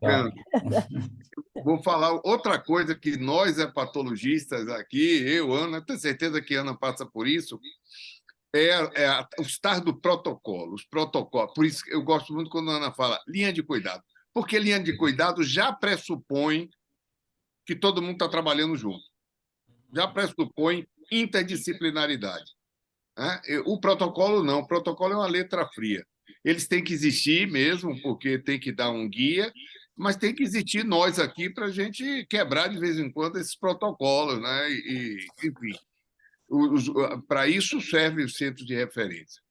Tá. Vou falar outra coisa que nós, hepatologistas aqui, eu, Ana, tenho certeza que Ana passa por isso, os tais do protocolo, os protocolos. Por isso que eu gosto muito quando a Ana fala linha de cuidado, porque linha de cuidado já pressupõe que todo mundo está trabalhando junto, já pressupõe interdisciplinaridade, né? O protocolo não, o protocolo é uma letra fria. Eles têm que existir mesmo, porque tem que dar um guia, mas tem que existir nós aqui para a gente quebrar de vez em quando esses protocolos, né? Enfim, para isso serve o centro de referência.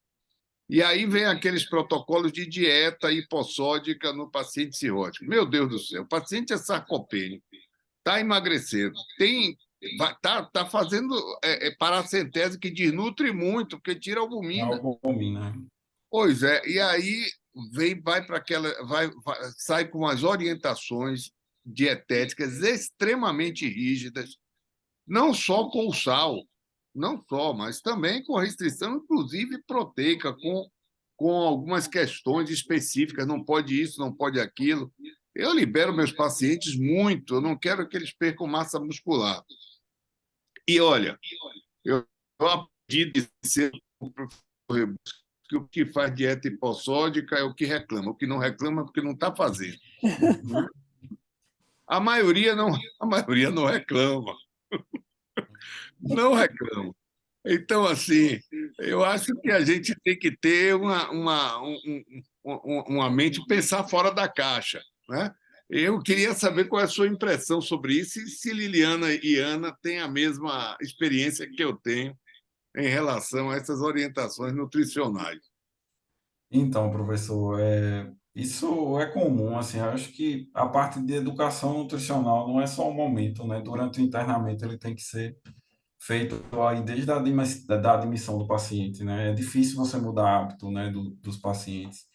E aí vem aqueles protocolos de dieta hipossódica no paciente cirrótico. Meu Deus do céu, o paciente é sarcopênico, está emagrecendo, está fazendo paracentese que desnutre muito, porque tira albumina. Albumina. Pois é, e aí vai para sai com as orientações dietéticas extremamente rígidas, não só com o sal, não só, mas também com restrição, inclusive proteica, com algumas questões específicas, não pode isso, não pode aquilo. Eu libero meus pacientes muito, eu não quero que eles percam massa muscular. E, olha, eu aprendi de ser um professor que o que faz dieta hipossódica é o que reclama. O que não reclama é porque não está fazendo. A maioria não reclama. Não reclama. Então, assim, eu acho que a gente tem que ter uma mente, pensar fora da caixa, né? Eu queria saber qual é a sua impressão sobre isso e se Liliana e Ana têm a mesma experiência que eu tenho em relação a essas orientações nutricionais. Então, professor, Isso é comum, assim, eu acho que a parte de educação nutricional não é só um momento, né? Durante o internamento ele tem que ser feito aí desde da admissão do paciente, né? É difícil você mudar hábito, né, dos pacientes.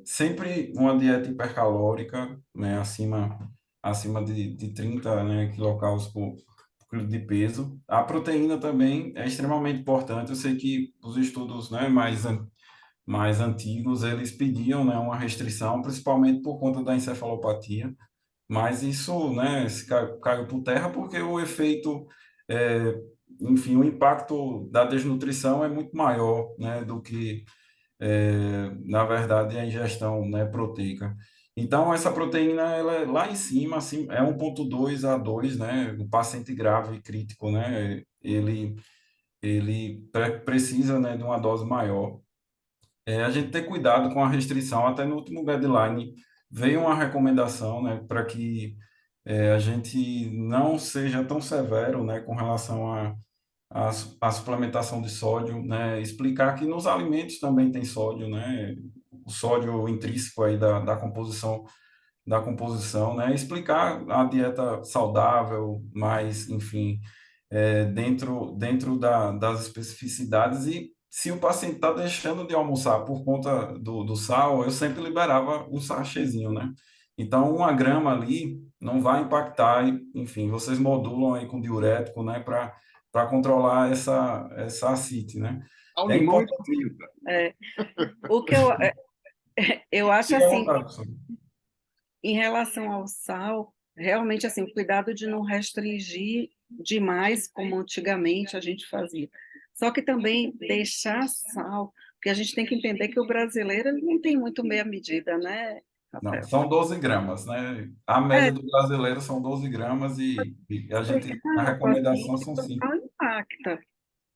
Sempre uma dieta hipercalórica, né, acima de 30, né, quilocalories por quilo de peso. A proteína também é extremamente importante. Eu sei que os estudos, né, mais antigos, eles pediam, né, uma restrição, principalmente por conta da encefalopatia, mas isso, né, caiu por terra porque o efeito, é, enfim, o impacto da desnutrição é muito maior, né, do que, na verdade, a ingestão, né, proteica. Então, essa proteína, ela é lá em cima, assim, é 1,2 a 2, né, o paciente grave e crítico, né, ele precisa, né, de uma dose maior. A gente ter cuidado com a restrição, até no último guideline veio uma recomendação, né, para que a gente não seja tão severo, né, com relação à suplementação de sódio, né, explicar que nos alimentos também tem sódio, né, o sódio intrínseco aí da composição, né? Explicar a dieta saudável, mas, enfim, dentro das especificidades. E se o paciente está deixando de almoçar por conta do sal, eu sempre liberava um sachêzinho, né? Então, 1 grama ali não vai impactar, e, enfim, vocês modulam aí com diurético, né, para controlar essa ascite, né? Ao É limão e importante. pimenta. É, o que eu acho Fique à assim, vontade, professor. em relação ao sal, realmente assim, o cuidado de não restringir demais, como antigamente a gente fazia. Só que também deixar sal, porque a gente tem que entender que o brasileiro ele não tem muito meia medida, né, Não, Rafael? são 12 gramas, né? A É, média do brasileiro são 12 gramas e a o recomendação paciente, são o 5. sal impacta.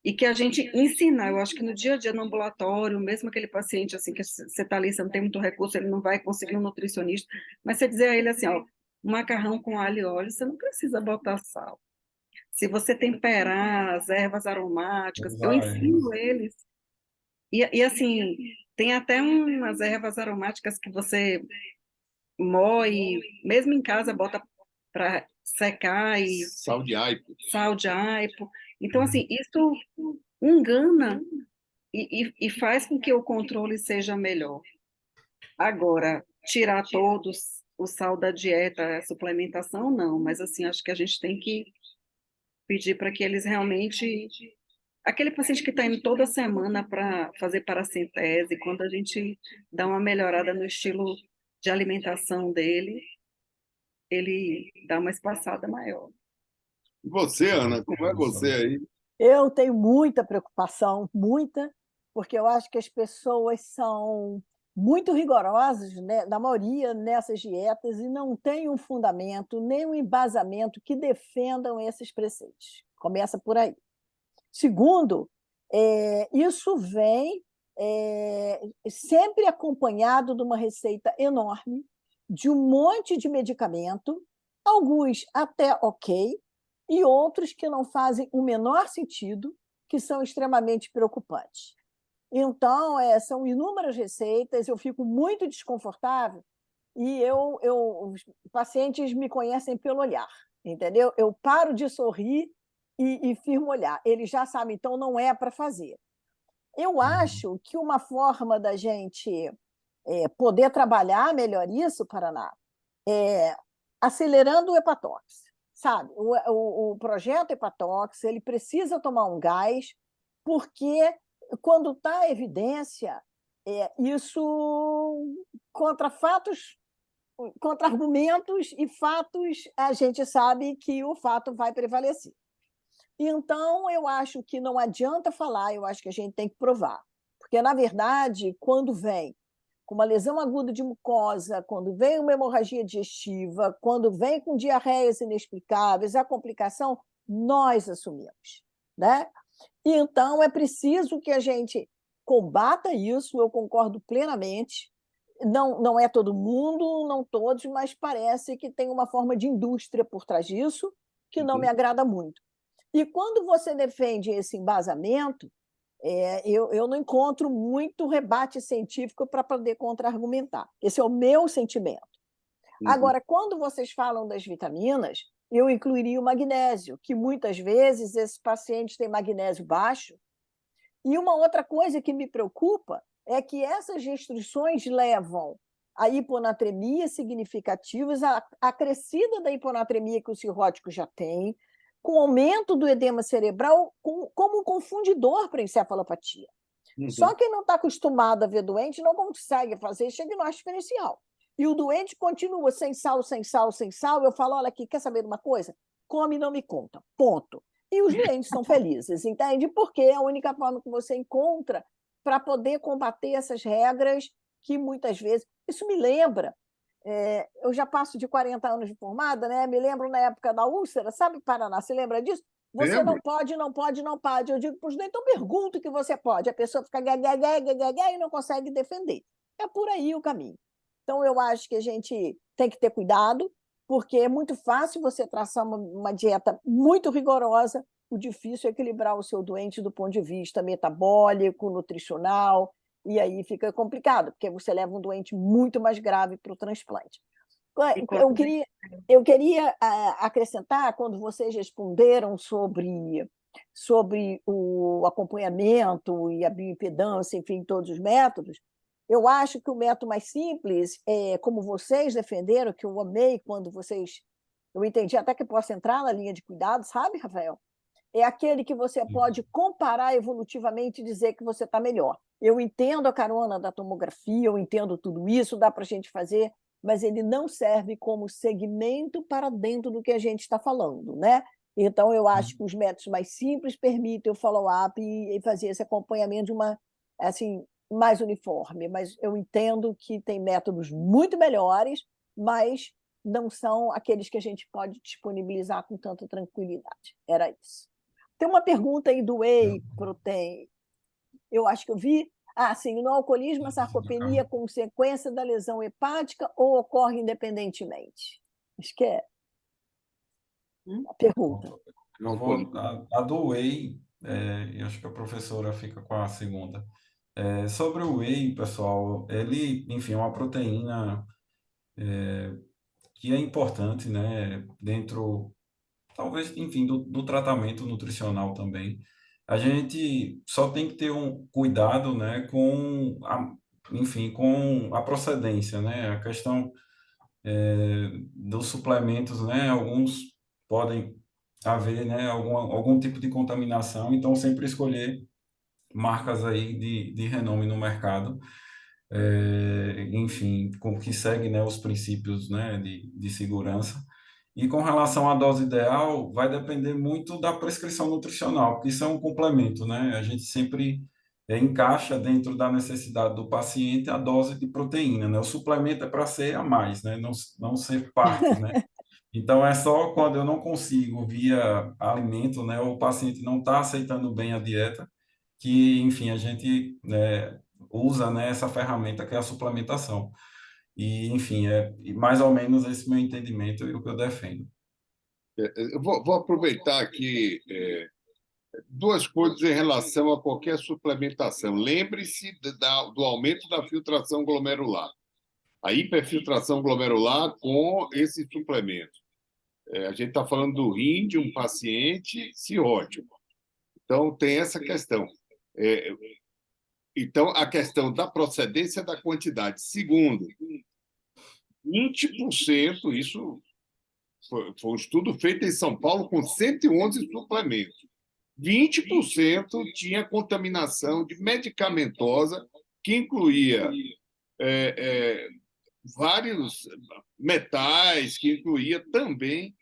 E que a gente ensinar, eu acho que no dia a dia, no ambulatório, mesmo aquele paciente assim que você está ali, você não tem muito recurso, ele não vai conseguir um nutricionista, mas você dizer a ele assim, ó, um macarrão com alho e óleo, você não precisa botar sal. Se você temperar as ervas aromáticas, eu Usar ensino ervas. eles. E assim, tem até umas ervas aromáticas que você moe, mesmo em casa, bota para secar e Sal de aipo. sal de aipo. Então, assim, isso engana e faz com que o controle seja melhor. Agora, tirar todos o sal da dieta, a suplementação, não, mas assim, acho que a gente tem que pedir para que eles realmente. Aquele paciente que está indo toda semana para fazer paracentese, quando a gente dá uma melhorada no estilo de alimentação dele, ele dá uma espaçada maior. E você, Ana, como é você aí? Eu tenho muita preocupação, muita, porque eu acho que as pessoas são muito rigorosas, né, na maioria, nessas dietas e não têm um fundamento, nem um embasamento que defendam esses preceitos. Começa por aí. Segundo, isso vem sempre acompanhado de uma receita enorme, de um monte de medicamento, alguns até ok, e outros que não fazem o menor sentido, que são extremamente preocupantes. Então, são inúmeras receitas, eu fico muito desconfortável e os pacientes me conhecem pelo olhar, entendeu? Eu paro de sorrir e firmo o olhar. Eles já sabem, então não é para fazer. Eu acho que uma forma da gente poder trabalhar melhor isso, Paraná, é acelerando o hepatox, sabe? O projeto hepatox, ele precisa tomar um gás, porque quando está evidência, isso contra fatos, contra argumentos e fatos, a gente sabe que o fato vai prevalecer. Então, eu acho que não adianta falar, eu acho que a gente tem que provar. Porque, na verdade, quando vem com uma lesão aguda de mucosa, quando vem uma hemorragia digestiva, quando vem com diarreias inexplicáveis, a complicação, nós assumimos, né? E então é preciso que a gente combata isso, eu concordo plenamente. Não é todo mundo, não todos, mas parece que tem uma forma de indústria por trás disso que não me agrada muito. E quando você defende esse embasamento, Eu não encontro muito rebate científico para poder contra-argumentar. Esse é o meu sentimento. Agora, quando vocês falam das vitaminas, eu incluiria o magnésio, que muitas vezes esses pacientes têm magnésio baixo. E uma outra coisa que me preocupa é que essas restrições levam a hiponatremia significativas, a crescida da hiponatremia que o cirrótico já tem, com aumento do edema cerebral como um confundidor para a encefalopatia. Só quem não está acostumado a ver doente não consegue fazer esse diagnóstico diferencial. E o doente continua sem sal, sem sal, sem sal. Eu falo, olha aqui, quer saber de uma coisa? Come e não me conta, ponto. E os doentes são felizes, entende? Porque é a única forma que você encontra para poder combater essas regras que muitas vezes... Isso me lembra, eu já passo de 40 anos de formada, né? Me lembro na época da úlcera, sabe, Paraná, você lembra disso? Você não pode, não pode, não pode. Eu digo para os doentes, então pergunto o que você pode. A pessoa fica gaga e não consegue defender. É por aí o caminho. Então, eu acho que a gente tem que ter cuidado, porque é muito fácil você traçar uma dieta muito rigorosa, o difícil é equilibrar o seu doente do ponto de vista metabólico, nutricional, e aí fica complicado, porque você leva um doente muito mais grave para o transplante. Eu queria acrescentar, quando vocês responderam sobre o acompanhamento e a bioimpedância, enfim, todos os métodos, eu acho que o método mais simples, como vocês defenderam, que eu amei quando vocês... Eu entendi até que posso entrar na linha de cuidado, sabe, Rafael? É aquele que você pode comparar evolutivamente e dizer que você está melhor. Eu entendo a carona da tomografia, eu entendo tudo isso, dá para a gente fazer, mas ele não serve como segmento para dentro do que a gente está falando, né? Então, eu acho que os métodos mais simples permitem o follow-up e fazer esse acompanhamento de uma, assim, mais uniforme. Mas eu entendo que tem métodos muito melhores, mas não são aqueles que a gente pode disponibilizar com tanta tranquilidade. Era isso. Tem uma pergunta aí do whey protein. Eu acho que eu vi. Sim, no alcoolismo, a sarcopenia é consequência da lesão hepática ou ocorre independentemente? Acho que é a pergunta. Eu vou, a do whey, eu acho que a professora fica com a segunda. Sobre o whey, pessoal, ele, enfim, é uma proteína que é importante, né, dentro, talvez, enfim, do tratamento nutricional também. A gente só tem que ter um cuidado, né, enfim, com a procedência, né, a questão dos suplementos, né, alguns podem haver, né, algum tipo de contaminação, então sempre escolher marcas aí de renome no mercado, enfim, que segue, né, os princípios, né, de segurança. E com relação à dose ideal, vai depender muito da prescrição nutricional, porque isso é um complemento, né? A gente sempre encaixa dentro da necessidade do paciente a dose de proteína, né? O suplemento é para ser a mais, né? Não ser parte, né? Então, é só quando eu não consigo via alimento, né? O paciente não está aceitando bem a dieta, que, enfim, a gente usa, né, essa ferramenta que é a suplementação. E, enfim, é mais ou menos esse meu entendimento e o que eu defendo. Eu vou aproveitar aqui duas coisas em relação a qualquer suplementação. Lembre-se do aumento da filtração glomerular, a hiperfiltração glomerular com esse suplemento. A gente está falando do rim de um paciente cirrótico. Então, tem essa questão. Então, a questão da procedência da quantidade. Segundo, 20%, isso foi um estudo feito em São Paulo com 111 suplementos. 20% tinha contaminação de medicamentosa, que incluía vários metais, que incluía também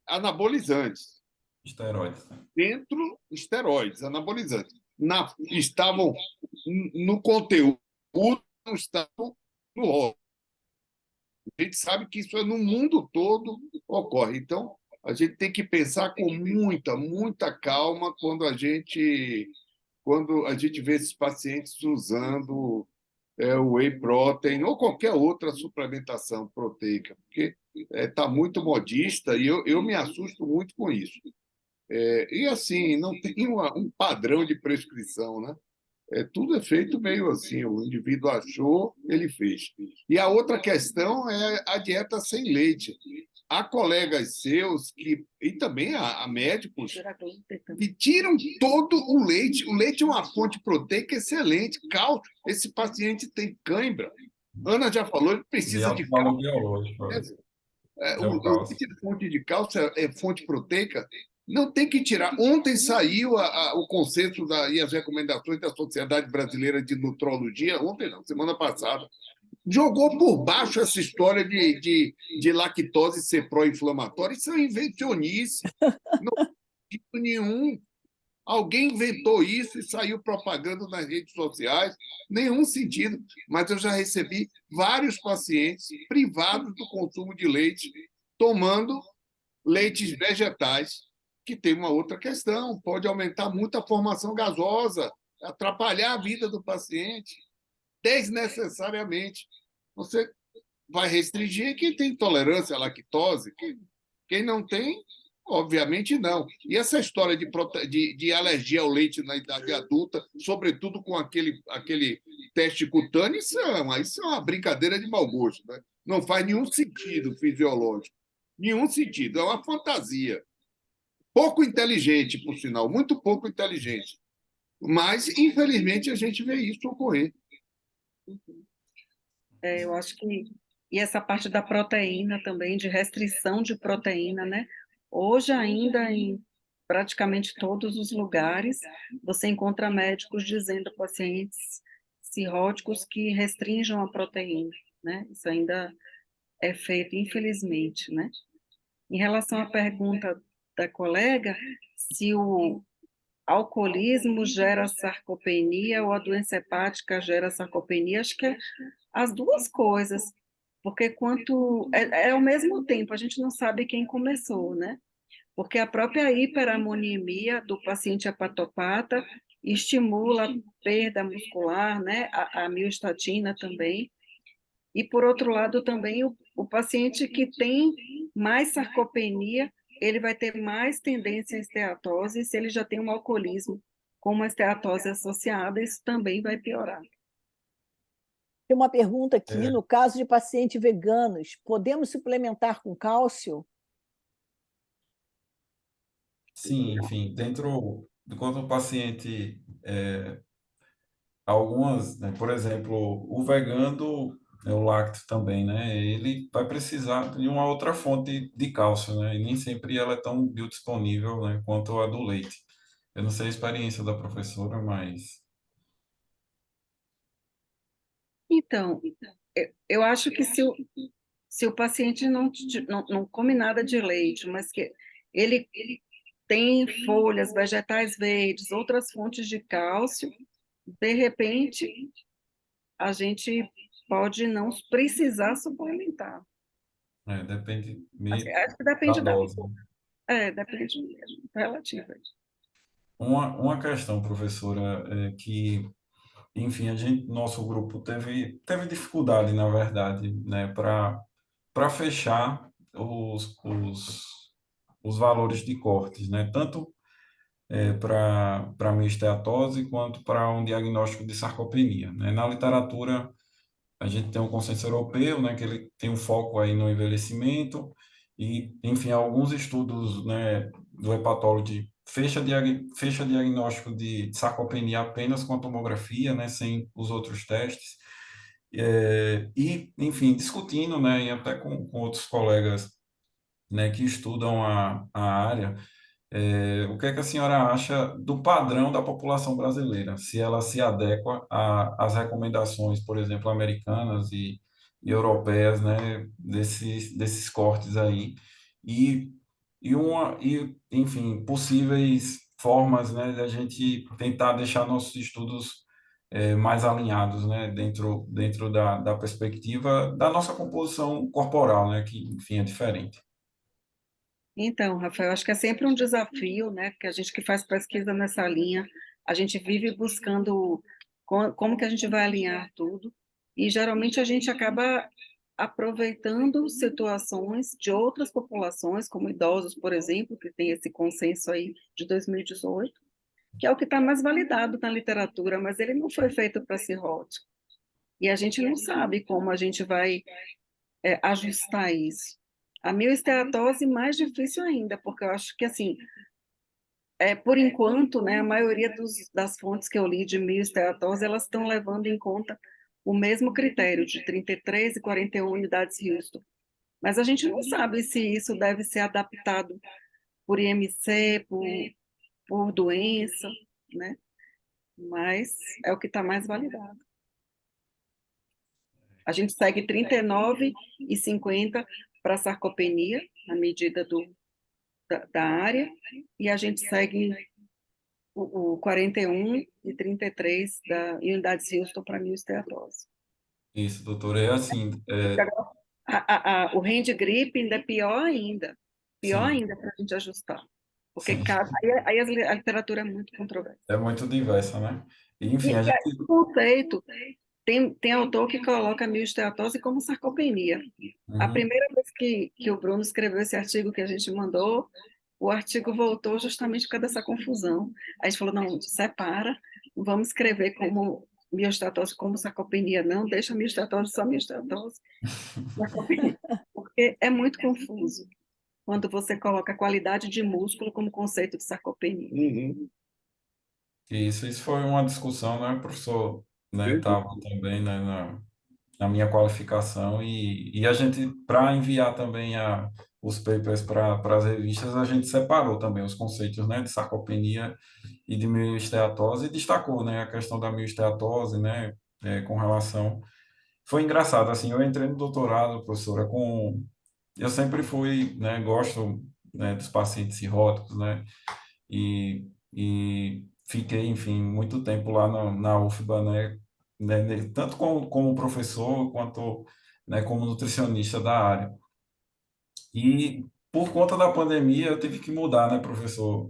anabolizantes. Esteroides. Dentro, esteroides, anabolizantes. Estavam no conteúdo, não estavam no rótulo. A gente sabe que isso no mundo todo ocorre. Então, a gente tem que pensar com muita calma quando a gente vê esses pacientes usando o whey protein ou qualquer outra suplementação proteica, porque está muito modista e eu me assusto muito com isso. E assim, não tem um padrão de prescrição, né? Tudo é feito meio assim, o indivíduo achou, ele fez. E a outra questão é a dieta sem leite. Há colegas seus e também há médicos que tiram todo o leite. O leite é uma fonte proteica excelente, cálcio. Esse paciente tem cãibra. Ana já falou, ele De precisa alto de valor cálcio. biológico, é o O cálcio. leite é fonte de cálcio, é fonte proteica. Não tem que tirar. Ontem saiu o consenso e as recomendações da Sociedade Brasileira de Nutrologia, ontem não, semana passada. Jogou por baixo essa história de lactose ser pró-inflamatória. Isso é invencionice. Não tem sentido nenhum. Alguém inventou isso e saiu propagando nas redes sociais. Nenhum sentido. Mas eu já recebi vários pacientes privados do consumo de leite, tomando leites vegetais, que tem uma outra questão. Pode aumentar muito a formação gasosa, atrapalhar a vida do paciente desnecessariamente. Você vai restringir quem tem intolerância à lactose, quem não tem, obviamente não. E essa história de alergia ao leite na idade adulta, sobretudo com aquele teste cutâneo, isso é uma brincadeira de mau gosto, né? Não faz nenhum sentido fisiológico. Nenhum sentido. É uma fantasia. Pouco inteligente, por sinal, muito pouco inteligente. Mas, infelizmente, a gente vê isso ocorrer. Eu acho que. E essa parte da proteína também, de restrição de proteína, né? Hoje, ainda em praticamente todos os lugares, você encontra médicos dizendo a pacientes cirróticos que restringam a proteína, né? Isso ainda é feito, infelizmente, né? Em relação à pergunta da colega, se o alcoolismo gera sarcopenia ou a doença hepática gera sarcopenia, acho que é as duas coisas, porque é ao mesmo tempo, a gente não sabe quem começou, né? Porque a própria hiperamoniemia do paciente hepatopata estimula a perda muscular, né? A miostatina também. E, por outro lado, também o paciente que tem mais sarcopenia, ele vai ter mais tendência à esteatose, e se ele já tem um alcoolismo com uma esteatose associada, isso também vai piorar. Tem uma pergunta aqui, É, no caso de pacientes veganos, podemos suplementar com cálcio? sim, enfim, dentro do quanto o paciente, algumas, né, por exemplo, o vegano, o lácteo também, né, ele vai precisar de uma outra fonte de cálcio, né, e nem sempre ela é tão biodisponível, né, quanto a do leite. Eu não sei a experiência da professora, mas Então, eu acho que se o paciente não come nada de leite, mas que ele tem folhas, vegetais verdes, outras fontes de cálcio, de repente, a gente pode não precisar suplementar. depende Assim, meio acho que da depende dose. depende mesmo, relativo. Uma questão, professora, é que, enfim, nosso grupo teve dificuldade, na verdade, né, para fechar os valores de cortes, né, tanto para miesteatose quanto para um diagnóstico de sarcopenia, né. Na literatura, a gente tem um consenso europeu, né, que ele tem um foco aí no envelhecimento e, enfim, alguns estudos, né, do Hepatology fecha diagnóstico de sarcopenia apenas com a tomografia, né, sem os outros testes. E, enfim, discutindo, né, e até com outros colegas, né, que estudam a área, o que é que a senhora acha do padrão da população brasileira? Se ela se adequa às recomendações, por exemplo, americanas e europeias, né, desses cortes aí, e, enfim, possíveis formas, né, de a gente tentar deixar nossos estudos mais alinhados, né, dentro da perspectiva da nossa composição corporal, né, que, enfim, é diferente. Então, Rafael, acho que é sempre um desafio, né? Que a gente que faz pesquisa nessa linha, a gente vive buscando como que a gente vai alinhar tudo, e geralmente a gente acaba aproveitando situações de outras populações, como idosos, por exemplo, que tem esse consenso aí de 2018, que é o que está mais validado na literatura, mas ele não foi feito para cirrótico. E a gente não sabe como a gente vai ajustar isso. A mioesteatose mais difícil ainda, porque eu acho que, assim, por enquanto, né, a maioria das fontes que eu li de mioesteatose, elas estão levando em conta o mesmo critério de 33 e 41 unidades Houston. Mas a gente não sabe se isso deve ser adaptado por IMC, por doença, né? Mas é o que está mais validado. A gente segue 39 e 50 para sarcopenia, na medida da área, e a gente segue o 41 e 33 da unidades Houston para miosteatose. Isso, doutora. É assim, O hand grip ainda é pior sim, ainda para a gente ajustar, porque sim. aí a literatura é muito controversa. É muito diversa, né? E, E, enfim, a e aí, gente... o conceito, tem autor que coloca a miosteatose como sarcopenia. A Uhum. primeira vez que o Bruno escreveu esse artigo que a gente mandou, o artigo voltou justamente por causa dessa confusão. Aí a gente falou, não, separa, vamos escrever como miostatose como sarcopenia, não, deixa a miostatose só miostatose, sarcopenia, porque é muito confuso quando você coloca a qualidade de músculo como conceito de sarcopenia. Uhum. Isso foi uma discussão, né, professor, né, estava também, né, na minha qualificação e a gente, para enviar também os papers para as revistas, a gente separou também os conceitos, né, de sarcopenia e de mioesteatose e destacou, né, a questão da mioesteatose, né, com relação... Foi engraçado, assim, eu entrei no doutorado, professora, eu sempre fui, né, gosto, né, dos pacientes cirróticos, né, e fiquei, enfim, muito tempo lá na UFBA, tanto como professor quanto, né, como nutricionista da área. E por conta da pandemia eu tive que mudar, né, professor,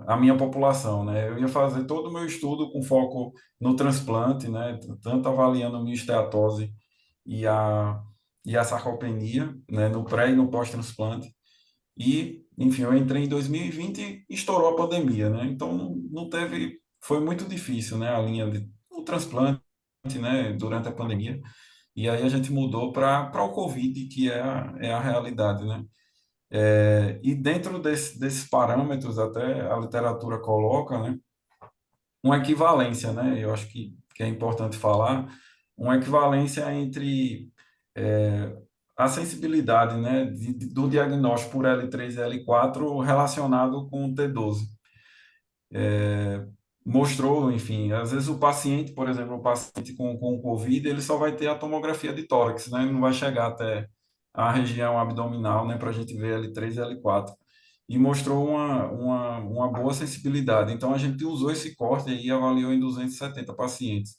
a minha população, né? Eu ia fazer todo o meu estudo com foco no transplante, né, tanto avaliando a miosteatose e a sarcopenia, né, no pré e no pós-transplante. E, enfim, eu entrei em 2020 e estourou a pandemia, né? Então não teve, foi muito difícil, né, a linha de o transplante, né, durante a pandemia. E aí a gente mudou para o Covid, que é a realidade, né? E dentro desses parâmetros, até a literatura coloca, né, uma equivalência, né? Eu acho que é importante falar, uma equivalência entre a sensibilidade, né, do diagnóstico por L3 e L4 relacionado com o T12. Mostrou, enfim, às vezes o paciente, por exemplo, o paciente com Covid, ele só vai ter a tomografia de tórax, né? Ele não vai chegar até a região abdominal, né, para a gente ver L3 e L4. E mostrou uma boa sensibilidade. Então, a gente usou esse corte e avaliou em 270 pacientes.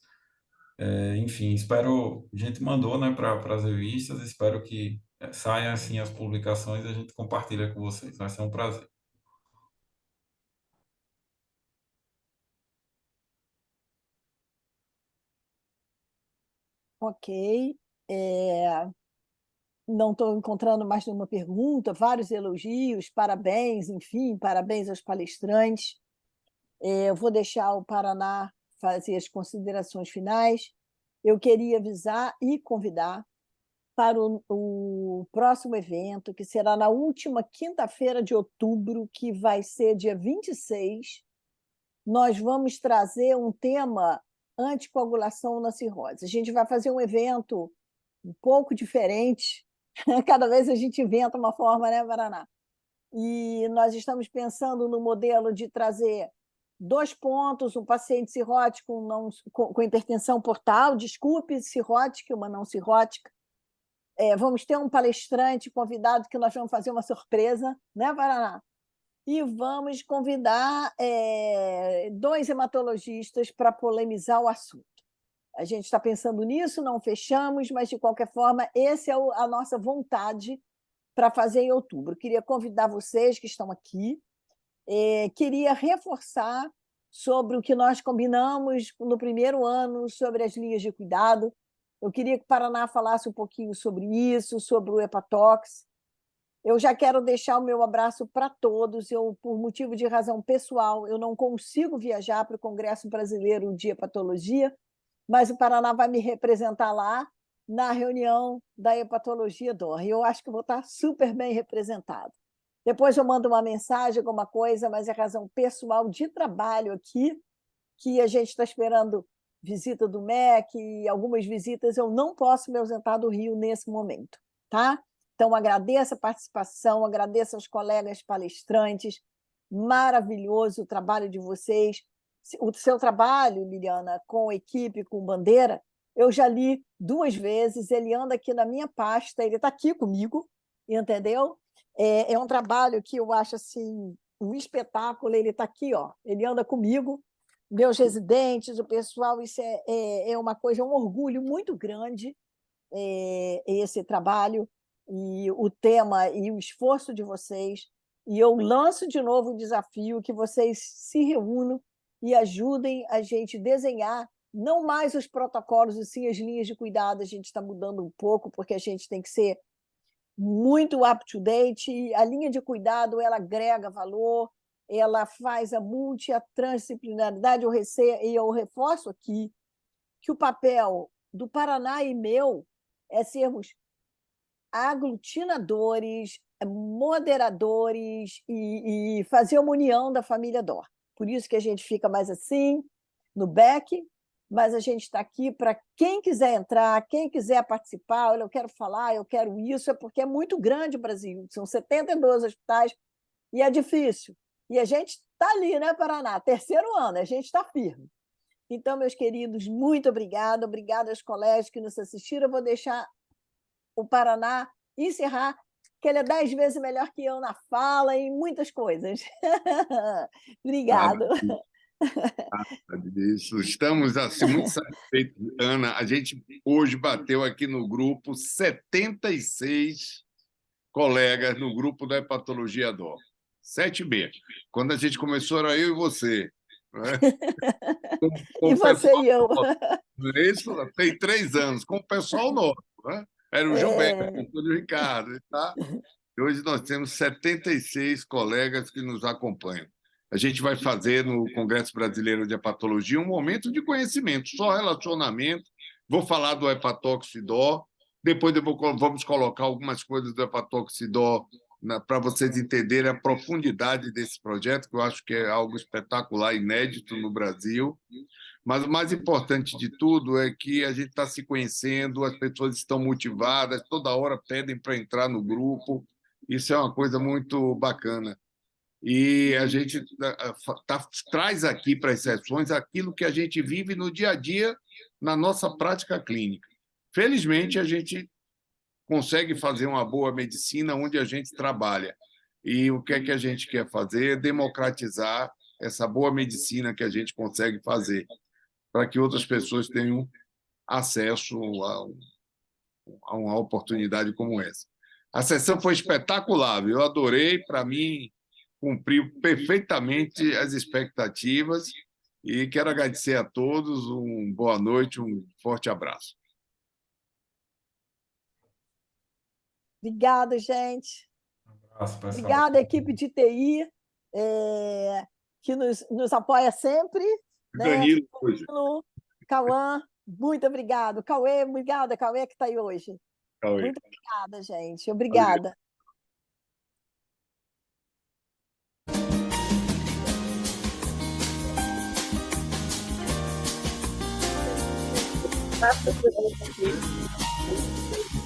Enfim, espero, a gente mandou, né, para as revistas, espero que saiam assim as publicações e a gente compartilha com vocês. Vai ser um prazer. Ok. É, não estou encontrando mais nenhuma pergunta, vários elogios, parabéns, enfim, parabéns aos palestrantes. Eu vou deixar o Paraná fazer as considerações finais. Eu queria avisar e convidar para o próximo evento, que será na última quinta-feira de outubro, que vai ser dia 26. Nós vamos trazer um tema anticoagulação na cirrose. A gente vai fazer um evento um pouco diferente. Cada vez a gente inventa uma forma, né, Paraná? E nós estamos pensando no modelo de trazer 2 pontos, um paciente cirrótico com hipertensão portal, desculpe, cirrótica, uma não cirrótica. Vamos ter um palestrante convidado que nós vamos fazer uma surpresa, né, Paraná? E vamos convidar 2 hematologistas para polemizar o assunto. A gente está pensando nisso, não fechamos, mas, de qualquer forma, essa é a nossa vontade para fazer em outubro. Queria convidar vocês que estão aqui, queria reforçar sobre o que nós combinamos no primeiro ano, sobre as linhas de cuidado. Eu queria que o Paraná falasse um pouquinho sobre isso, sobre o hepatox. Eu já quero deixar o meu abraço para todos. Eu, por motivo de razão pessoal, eu não consigo viajar para o Congresso Brasileiro de Hepatologia, mas o Paraná vai me representar lá na reunião da Hepatologia DOR. E eu acho que vou estar super bem representado. Depois eu mando uma mensagem, alguma coisa, mas é razão pessoal de trabalho aqui, que a gente está esperando visita do MEC e algumas visitas. Eu não posso me ausentar do Rio nesse momento, tá? Então, agradeço a participação, agradeço aos colegas palestrantes, maravilhoso o trabalho de vocês. O seu trabalho, Liliana, com equipe, com bandeira, eu já li 2 vezes, ele anda aqui na minha pasta, ele está aqui comigo, entendeu? É um trabalho que eu acho assim, um espetáculo, ele está aqui, ó, ele anda comigo, meus residentes, o pessoal, isso é uma coisa, um orgulho muito grande, esse trabalho, e o tema e o esforço de vocês. E eu lanço de novo o desafio que vocês se reúnam e ajudem a gente desenhar, não mais os protocolos, e sim as linhas de cuidado. A gente está mudando um pouco, porque a gente tem que ser muito up-to-date, e a linha de cuidado ela agrega valor, ela faz a transdisciplinaridade, e eu reforço aqui que o papel do Paraná e meu é sermos aglutinadores, moderadores e fazer uma união da família DOR. Por isso que a gente fica mais assim, no back, mas a gente está aqui para quem quiser entrar, quem quiser participar. Olha, eu quero falar, eu quero isso, é porque é muito grande o Brasil, são 72 hospitais e é difícil. E a gente está ali, né, Paraná? 3º ano, a gente está firme. Então, meus queridos, muito obrigada. Obrigada aos colegas que nos assistiram. Eu vou deixar o Paraná encerrar, que ele é 10 vezes melhor que eu na fala e em muitas coisas. Obrigado. Isso. Estamos assim, muito satisfeitos, Ana. A gente hoje bateu aqui no grupo 76 colegas no grupo da Hepatologia DOR. 7B. Quando a gente começou, era eu e você. Né? E você e eu. Isso tem 3 anos, com o pessoal novo. Né? Era o Gilberto, o Antônio Ricardo. Tá? E hoje nós temos 76 colegas que nos acompanham. A gente vai fazer no Congresso Brasileiro de Hepatologia um momento de conhecimento, só relacionamento. Vou falar do hepatoxidó, depois vamos colocar algumas coisas do hepatoxidó para vocês entenderem a profundidade desse projeto, que eu acho que é algo espetacular, inédito no Brasil. Mas o mais importante de tudo é que a gente está se conhecendo, as pessoas estão motivadas, toda hora pedem para entrar no grupo. Isso é uma coisa muito bacana. E a gente traz aqui para as sessões aquilo que a gente vive no dia a dia na nossa prática clínica. Felizmente, a gente consegue fazer uma boa medicina onde a gente trabalha. E o que é que a gente quer fazer? Democratizar essa boa medicina que a gente consegue fazer, para que outras pessoas tenham acesso a uma oportunidade como essa. A sessão foi espetacular, eu adorei, para mim, cumpriu perfeitamente as expectativas e quero agradecer a todos, uma boa noite, um forte abraço. Obrigada, gente. Um abraço, pessoal. Obrigada, equipe de TI, que nos apoia sempre. Danilo, hoje. Cauã, muito obrigado. Cauê, obrigada, Cauê, que está aí hoje. Cauê. Muito obrigada, gente. Obrigada. Valeu.